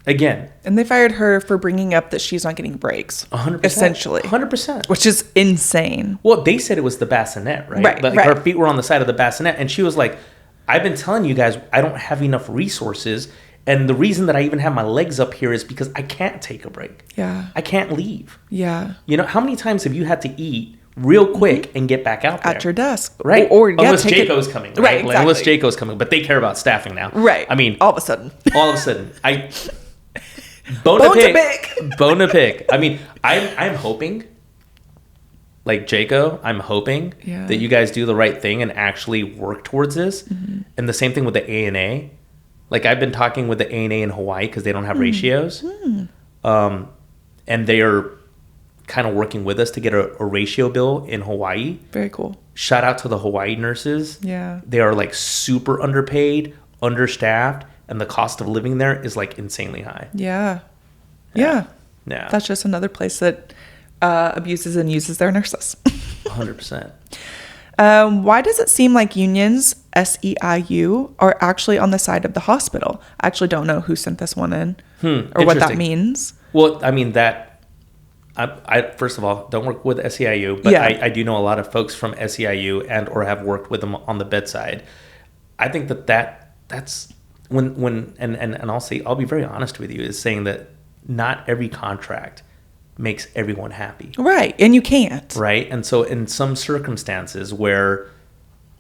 Speaker 2: Again.
Speaker 1: And they fired her for bringing up that she's not getting breaks.
Speaker 2: 100%.
Speaker 1: Essentially.
Speaker 2: 100%.
Speaker 1: Which is insane.
Speaker 2: Well, they said it was the bassinet, right?
Speaker 1: Right,
Speaker 2: Like
Speaker 1: right.
Speaker 2: her feet were on the side of the bassinet. And she was like, I've been telling you guys, I don't have enough resources. And the reason that I even have my legs up here is because I can't take a break.
Speaker 1: Yeah.
Speaker 2: I can't leave.
Speaker 1: Yeah.
Speaker 2: You know, how many times have you had to eat real quick and get back out there?
Speaker 1: At your desk.
Speaker 2: Right.
Speaker 1: Or yeah,
Speaker 2: unless Jayco's coming.
Speaker 1: Right, exactly.
Speaker 2: Unless Jayco's coming. But they care about staffing now.
Speaker 1: Right.
Speaker 2: I mean.
Speaker 1: All of a sudden.
Speaker 2: Bone to pick. Bone to pick. I mean, I'm hoping, like Jayco, I'm hoping that you guys do the right thing and actually work towards this. Mm-hmm. And the same thing with the ANA. Like, I've been talking with the ANA in Hawaii because they don't have ratios. And they are kind of working with us to get a ratio bill in Hawaii.
Speaker 1: Very cool.
Speaker 2: Shout out to the Hawaii nurses.
Speaker 1: Yeah.
Speaker 2: They are like super underpaid, understaffed, and the cost of living there is like insanely high.
Speaker 1: Yeah. That's just another place that abuses and uses their nurses.
Speaker 2: 100%.
Speaker 1: Why does it seem like unions, SEIU, are actually on the side of the hospital? I actually don't know who sent this one in or what that means.
Speaker 2: Well, I mean, I first of all, don't work with SEIU, but I do know a lot of folks from SEIU and or have worked with them on the bedside. I think that's when I'll be very honest with you, is saying that not every contract makes everyone happy.
Speaker 1: Right. And you can't.
Speaker 2: Right. And so in some circumstances where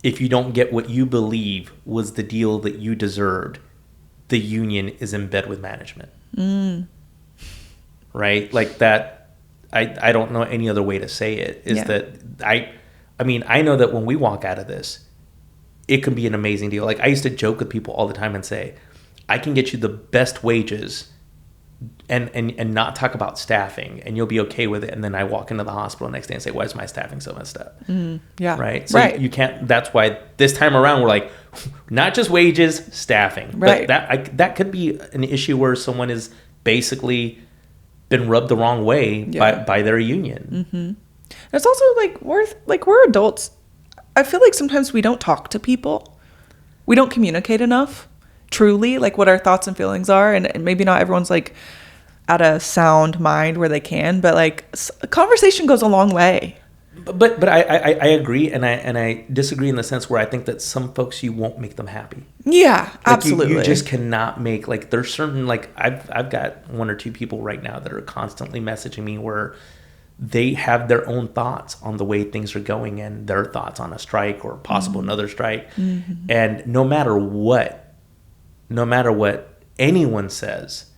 Speaker 2: if you don't get what you believe was the deal that you deserved, the union is in bed with management. Right. Like that. I don't know any other way to say it, is that I mean, I know that when we walk out of this, it can be an amazing deal. Like, I used to joke with people all the time and say, I can get you the best wages and not talk about staffing, and you'll be okay with it. And then I walk into the hospital the next day and say, why is my staffing so messed up?
Speaker 1: Yeah.
Speaker 2: Right. So you can't, that's why this time around we're like, not just wages, staffing.
Speaker 1: Right.
Speaker 2: But that could be an issue where someone is basically been rubbed the wrong way by their union.
Speaker 1: It's also we're adults. I feel like sometimes we don't talk to people. We don't communicate enough, truly, like what our thoughts and feelings are. And maybe not everyone's like at a sound mind where they can, but like a conversation goes a long way.
Speaker 2: But I agree, and I disagree in the sense where I think that some folks, you won't make them happy.
Speaker 1: Yeah,
Speaker 2: like
Speaker 1: absolutely.
Speaker 2: You just cannot make, like, there's certain, like, I've got one or two people right now that are constantly messaging me where they have their own thoughts on the way things are going and their thoughts on a strike or possible another strike. And no matter what anyone says,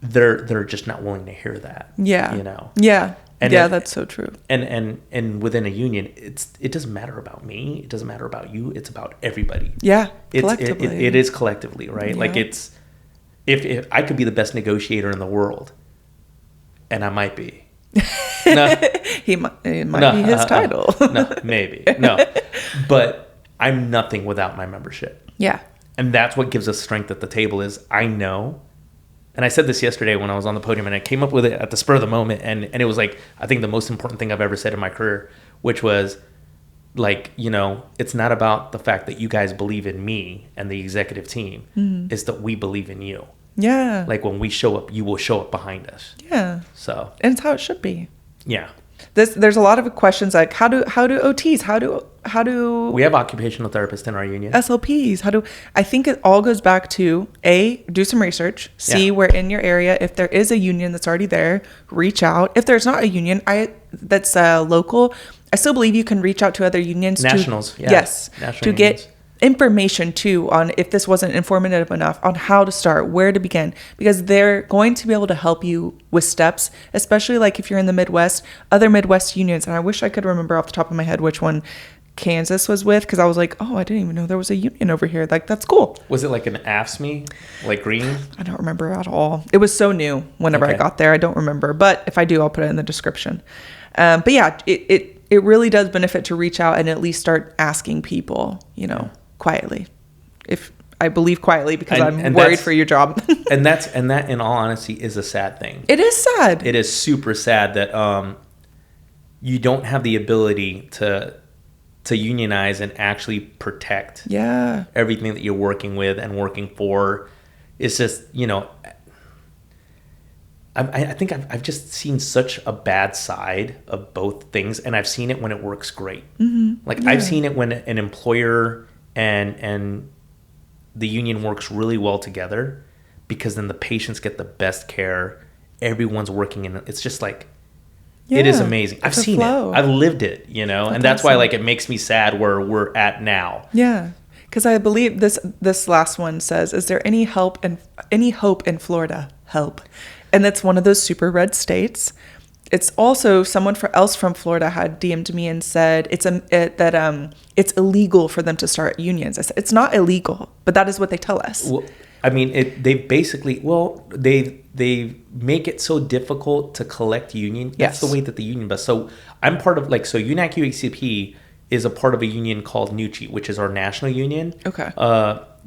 Speaker 2: they're just not willing to hear that.
Speaker 1: Yeah.
Speaker 2: You know?
Speaker 1: Yeah.
Speaker 2: And
Speaker 1: that's so true.
Speaker 2: And within a union, it doesn't matter about me. It doesn't matter about you. It's about everybody.
Speaker 1: Yeah, collectively.
Speaker 2: It is collectively, right? Yeah. Like, it's if I could be the best negotiator in the world, and I might be. No,
Speaker 1: it might be his title.
Speaker 2: No, maybe. No. But I'm nothing without my membership.
Speaker 1: Yeah.
Speaker 2: And that's what gives us strength at the table, is I know. And I said this yesterday when I was on the podium, and I came up with it at the spur of the moment. And it was like, I think the most important thing I've ever said in my career, which was like, you know, it's not about the fact that you guys believe in me and the executive team. It's that we believe in you.
Speaker 1: Yeah.
Speaker 2: Like, when we show up, you will show up behind us.
Speaker 1: Yeah.
Speaker 2: So.
Speaker 1: And it's how it should be.
Speaker 2: Yeah.
Speaker 1: There's a lot of questions like how do OTs, how do
Speaker 2: we have occupational therapists in our union,
Speaker 1: SLPs, I think it all goes back to do some research, see where in your area, if there is a union that's already there, reach out. If there's not a union that's local, I still believe you can reach out to other unions,
Speaker 2: nationals,
Speaker 1: national to unions. Get information too on if this wasn't informative enough on how to start, where to begin, because they're going to be able to help you with steps, especially like if you're in the Midwest, other Midwest unions. And I wish I could remember off the top of my head which one Kansas was with, because I was like, oh, I didn't even know there was a union over here. Like, that's cool.
Speaker 2: Was it like an AFSCME, like green?
Speaker 1: I don't remember at all. It was so new whenever I got there. I don't remember, but if I do, I'll put it in the description. But yeah, it really does benefit to reach out and at least start asking people, you know, quietly. If I believe quietly, because I'm worried for your job. and that in all honesty is a sad thing. It is sad.
Speaker 2: It is super sad that you don't have the ability to unionize and actually protect everything that you're working with and working for. It's just, you know, I think I've just seen such a bad side of both things, and I've seen it when it works great. Like I've seen it when an employer and the union works really well together, because then the patients get the best care. Everyone's working in, it's just like, it is amazing. I've seen it. I've lived it, you know, and that's why like it makes me sad where we're at now.
Speaker 1: Yeah. Because I believe this last one says, is there any hope in Florida? Help. And that's one of those super red states. It's also someone else from Florida had DM'd me and said it's illegal for them to start unions. I said, it's not illegal, but that is what they tell us.
Speaker 2: Well, I mean, they make it so difficult to collect union. That's the way that the union does. So I'm part of UNAC UHCP is a part of a union called NUCHI, which is our national union.
Speaker 1: Okay.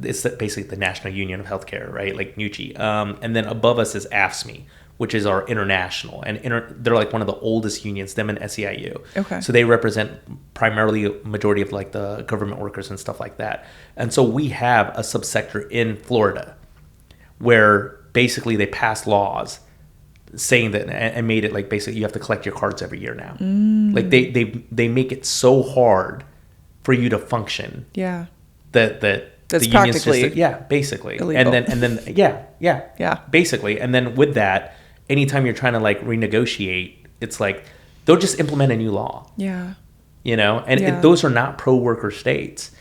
Speaker 2: It's basically the National Union of Healthcare, right? Like NUCHI. And then above us is AFSCME, which is our international. And they're like one of the oldest unions, them and SEIU.
Speaker 1: Okay.
Speaker 2: So they represent primarily a majority of like the government workers and stuff like that. And so we have a subsector in Florida where basically they passed laws saying that and made it like basically you have to collect your cards every year now. Like they make it so hard for you to function.
Speaker 1: Yeah.
Speaker 2: That
Speaker 1: that's
Speaker 2: the
Speaker 1: practically
Speaker 2: basically
Speaker 1: illegal.
Speaker 2: and then basically, and then with that, anytime you're trying to like renegotiate, it's like they'll just implement a new law, you know, and those are not pro-worker states.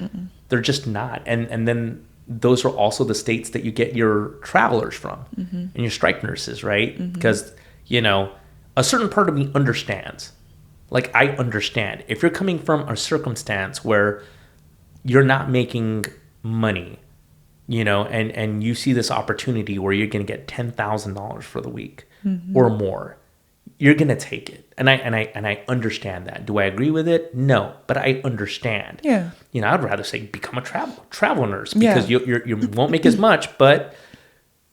Speaker 2: They're just not. And then those are also the states that you get your travelers from and your strike nurses, right? Because you know, a certain part of me understands, like I understand if you're coming from a circumstance where you're not making money, you know, and you see this opportunity where you're going to get $10,000 for the week or more, you're going to take it. And I understand that. Do I agree with it? No, but I understand.
Speaker 1: Yeah.
Speaker 2: You know, I'd rather say become a travel nurse because you won't make as much, but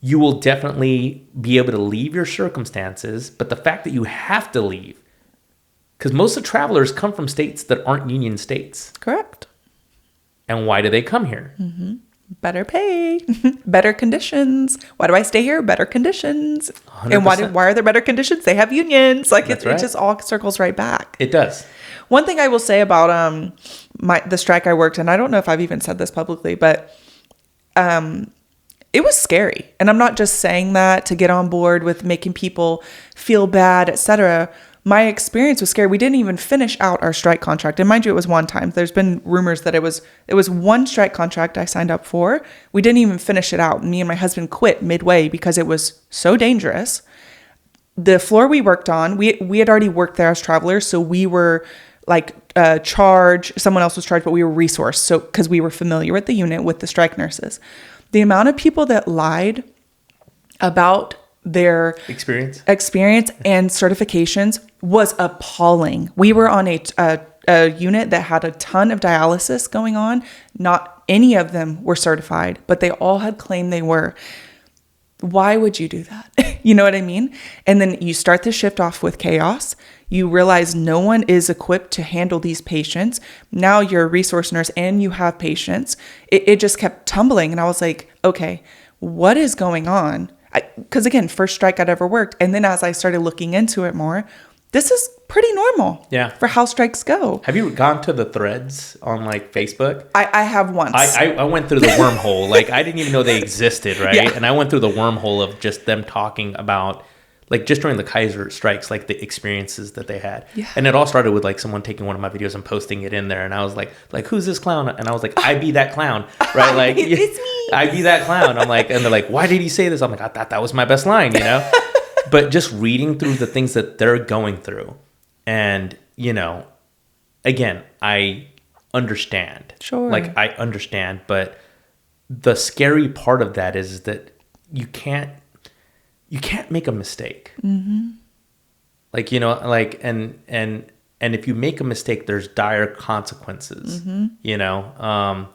Speaker 2: you will definitely be able to leave your circumstances. But the fact that you have to leave, because most of the travelers come from states that aren't union states.
Speaker 1: Correct.
Speaker 2: And why do they come here?
Speaker 1: Better pay, better conditions. Why do I stay here? Better conditions. 100%. And why are there better conditions? They have unions. Like it just all circles right back.
Speaker 2: It does.
Speaker 1: One thing I will say about the strike I worked in, I don't know if I've even said this publicly, but it was scary. And I'm not just saying that to get on board with making people feel bad, etc. My experience was scary. We didn't even finish out our strike contract. And mind you, it was one time. There's been rumors that it was one strike contract I signed up for. We didn't even finish it out. Me and my husband quit midway because it was so dangerous. The floor we worked on, we had already worked there as travelers. So we were like charged. Someone else was charged, but we were resourced. So because we were familiar with the unit, with the strike nurses. The amount of people that lied about their experience and certifications was appalling. We were on a unit that had a ton of dialysis going on. Not any of them were certified, but they all had claimed they were. Why would you do that? You know what I mean? And then you start the shift off with chaos. You realize no one is equipped to handle these patients. Now you're a resource nurse and you have patients. It just kept tumbling. And I was like, okay, what is going on? Because again, first strike I'd ever worked. And then as I started looking into it more, this is pretty normal for how strikes go.
Speaker 2: Have you gone to the threads on like Facebook?
Speaker 1: I have once.
Speaker 2: I went through the wormhole. Like I didn't even know they existed, right? Yeah. And I went through the wormhole of just them talking about like just during the Kaiser strikes, like the experiences that they had. Yeah. And it all started with like someone taking one of my videos and posting it in there. And I was like, who's this clown? And I was like, I be that clown, right? Like,
Speaker 1: it's me.
Speaker 2: I be that clown. I'm like, and they're like, why did he say this? I'm like, I thought that was my best line, you know? But just reading through the things that they're going through. And, you know, again, I understand.
Speaker 1: Sure.
Speaker 2: Like I understand. But the scary part of that is that you can't make a mistake. Mm-hmm. Like, you know, like, and if you make a mistake, there's dire consequences, you know,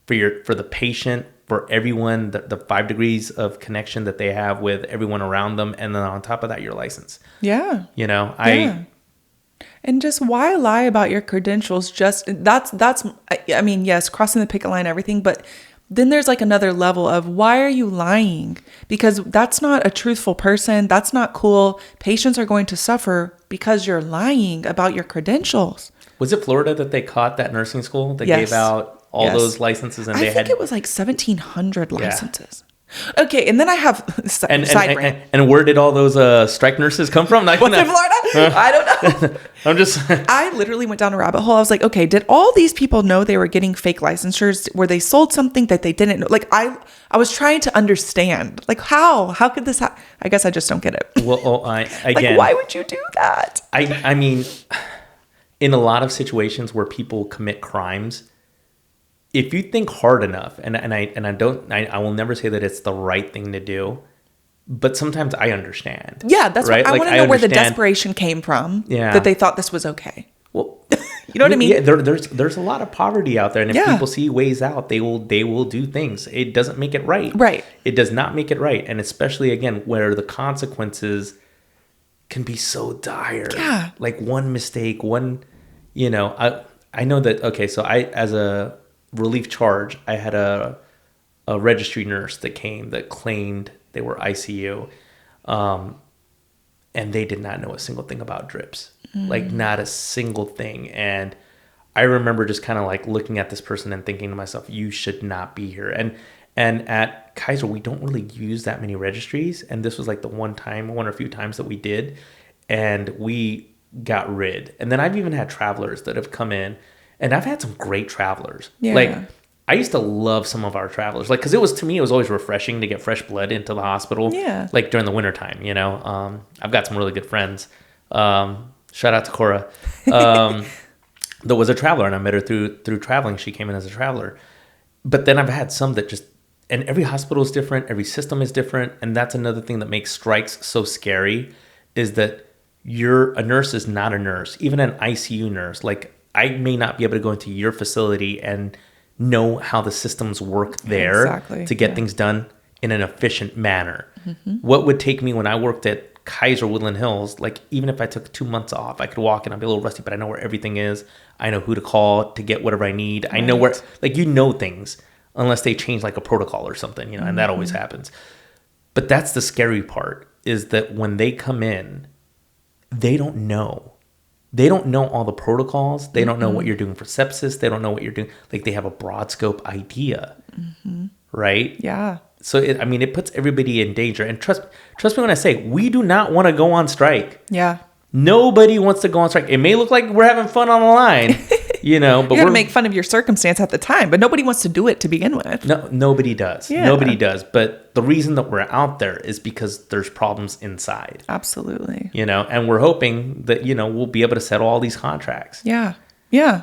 Speaker 2: for the patient, for everyone, the 5 degrees of connection that they have with everyone around them. And then on top of that, your license.
Speaker 1: Yeah.
Speaker 2: You know,
Speaker 1: and just why lie about your credentials? Just I mean, yes, crossing the picket line, everything, but then there's like another level of why are you lying? Because that's not a truthful person. That's not cool. Patients are going to suffer because you're lying about your credentials.
Speaker 2: Was it Florida that they caught that nursing school that
Speaker 1: Yes.
Speaker 2: gave out all those licenses? And
Speaker 1: I
Speaker 2: they
Speaker 1: think
Speaker 2: had
Speaker 1: it was like 1,700 licenses. Okay, and then I have side rant.
Speaker 2: And where did all those strike nurses come from?
Speaker 1: What's in Florida? I don't know.
Speaker 2: I'm just.
Speaker 1: I literally went down a rabbit hole. I was like, okay, did all these people know they were getting fake licensures? Were they sold something that they didn't know? Like I was trying to understand, like how could this happen? I guess I just don't get it.
Speaker 2: Well, again,
Speaker 1: like, why would you do that?
Speaker 2: I mean, in a lot of situations where people commit crimes, if you think hard enough, and I will never say that it's the right thing to do, but sometimes I understand.
Speaker 1: Yeah, that's
Speaker 2: right.
Speaker 1: What I want to know where the desperation came from.
Speaker 2: Yeah.
Speaker 1: That they thought this was okay.
Speaker 2: Well,
Speaker 1: you know what I mean?
Speaker 2: Yeah, there's a lot of poverty out there, and if people see ways out, they will do things. It doesn't make it right.
Speaker 1: Right.
Speaker 2: It does not make it right, and especially again where the consequences can be so dire.
Speaker 1: Yeah.
Speaker 2: Like one mistake, I know that. Okay, so I, as a relief charge, I had a registry nurse that came that claimed they were ICU, and they did not know a single thing about drips, like not a single thing. And I remember just kind of like looking at this person and thinking to myself, you should not be here. And at Kaiser, we don't really use that many registries. And this was like the one or a few times that we did, and we got rid. And then I've even had travelers that have come in, and I've had some great travelers.
Speaker 1: Yeah.
Speaker 2: Like I used to love some of our travelers, like, cause to me, it was always refreshing to get fresh blood into the hospital.
Speaker 1: Yeah.
Speaker 2: Like during the wintertime, I've got some really good friends. Shout out to Cora. That was a traveler, and I met her through traveling. She came in as a traveler. But then I've had some that just, and every hospital is different. Every system is different. And that's another thing that makes strikes so scary, is that a nurse is not a nurse, even an ICU nurse. Like I may not be able to go into your facility and know how the systems work there to get things done in an efficient manner. Mm-hmm. What would take me when I worked at Kaiser Woodland Hills, like even if I took 2 months off, I could walk in, I'd be a little rusty, but I know where everything is. I know who to call to get whatever I need. Right. I know where, like, things, unless they change like a protocol or something, and that always happens. But that's the scary part, is that when they come in, they don't know. They don't know all the protocols. They don't know what you're doing for sepsis. They don't know what you're doing. Like, they have a broad scope idea, right?
Speaker 1: Yeah.
Speaker 2: So, it puts everybody in danger. And trust me when I say, we do not want to go on strike.
Speaker 1: Yeah.
Speaker 2: Nobody wants to go on strike. It may look like we're having fun on the line, but
Speaker 1: you're going to make fun of your circumstance at the time, but nobody wants to do it to begin with.
Speaker 2: No, nobody does.
Speaker 1: Yeah.
Speaker 2: Nobody does. But the reason that we're out there is because there's problems inside.
Speaker 1: Absolutely.
Speaker 2: And we're hoping that, we'll be able to settle all these contracts.
Speaker 1: Yeah. Yeah.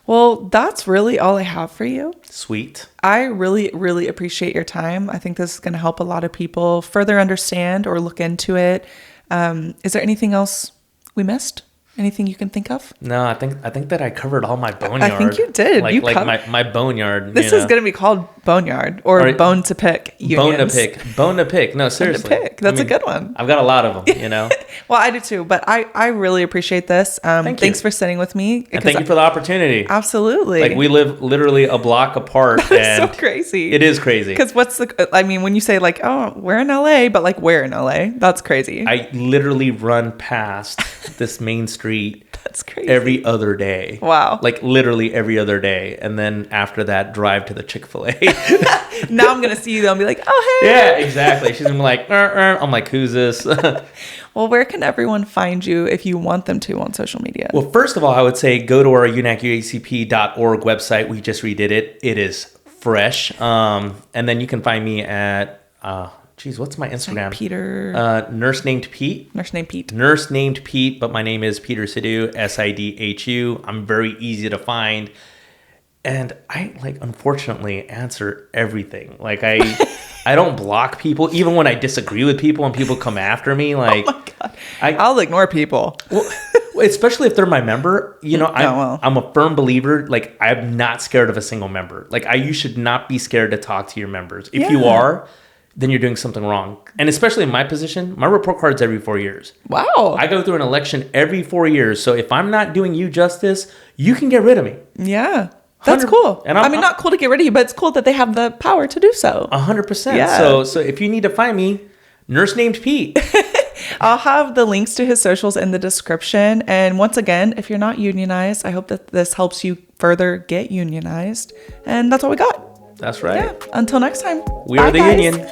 Speaker 1: Well, that's really all I have for you.
Speaker 2: Sweet.
Speaker 1: I really, really appreciate your time. I think this is going to help a lot of people further understand or look into it. Is there anything else we missed? Anything you can think of?
Speaker 2: No, I think that I covered all my boneyard.
Speaker 1: I think you did.
Speaker 2: My boneyard.
Speaker 1: This is going to be called boneyard or bone to pick unions.
Speaker 2: Bone to pick. No, seriously.
Speaker 1: Bone to pick. That's a good one.
Speaker 2: I've got a lot of them,
Speaker 1: Well, I do too, but I really appreciate this. Thanks for sitting with me.
Speaker 2: And thank you for the opportunity.
Speaker 1: Absolutely.
Speaker 2: Like, we live literally a block apart.
Speaker 1: That's so crazy.
Speaker 2: It is crazy.
Speaker 1: Because when you say like, oh, we're in LA, but like, where in LA? That's crazy.
Speaker 2: I literally run past this main street.
Speaker 1: That's crazy.
Speaker 2: Every other day.
Speaker 1: Wow.
Speaker 2: Like literally every other day. And then after that, drive to the Chick-fil-A.
Speaker 1: Now I'm going to see you though and be like, oh, hey.
Speaker 2: Yeah, exactly. She's going to be like, I'm like, who's this?
Speaker 1: Well, where can everyone find you if you want them to on social media?
Speaker 2: Well, first of all, I would say go to our UNAC UHCP.org website. We just redid it. It is fresh. And then you can find me at... what's my Instagram?
Speaker 1: Like Peter.
Speaker 2: Nurse named Pete.
Speaker 1: Nurse named Pete.
Speaker 2: Nurse named Pete, but my name is Peter Sidhu, Sidhu. I'm very easy to find. And I, unfortunately answer everything. Like, I don't block people, even when I disagree with people and people come after me. Like,
Speaker 1: oh my God. I'll ignore people.
Speaker 2: Well, especially if they're my member. I'm a firm believer. Like, I'm not scared of a single member. Like, you should not be scared to talk to your members. If you are, then you're doing something wrong. And especially in my position, my report card's every 4 years.
Speaker 1: Wow.
Speaker 2: I go through an election every 4 years. So if I'm not doing you justice, you can get rid of me.
Speaker 1: Yeah. That's cool.
Speaker 2: And
Speaker 1: I mean, not cool to get rid of you, but it's cool that they have the power to do so.
Speaker 2: 100%.
Speaker 1: Yeah.
Speaker 2: So if you need to find me, nurse named Pete.
Speaker 1: I'll have the links to his socials in the description. And once again, if you're not unionized, I hope that this helps you further get unionized. And that's all we got.
Speaker 2: That's right.
Speaker 1: Yeah. Until next time.
Speaker 2: We are the
Speaker 1: guys.
Speaker 2: union.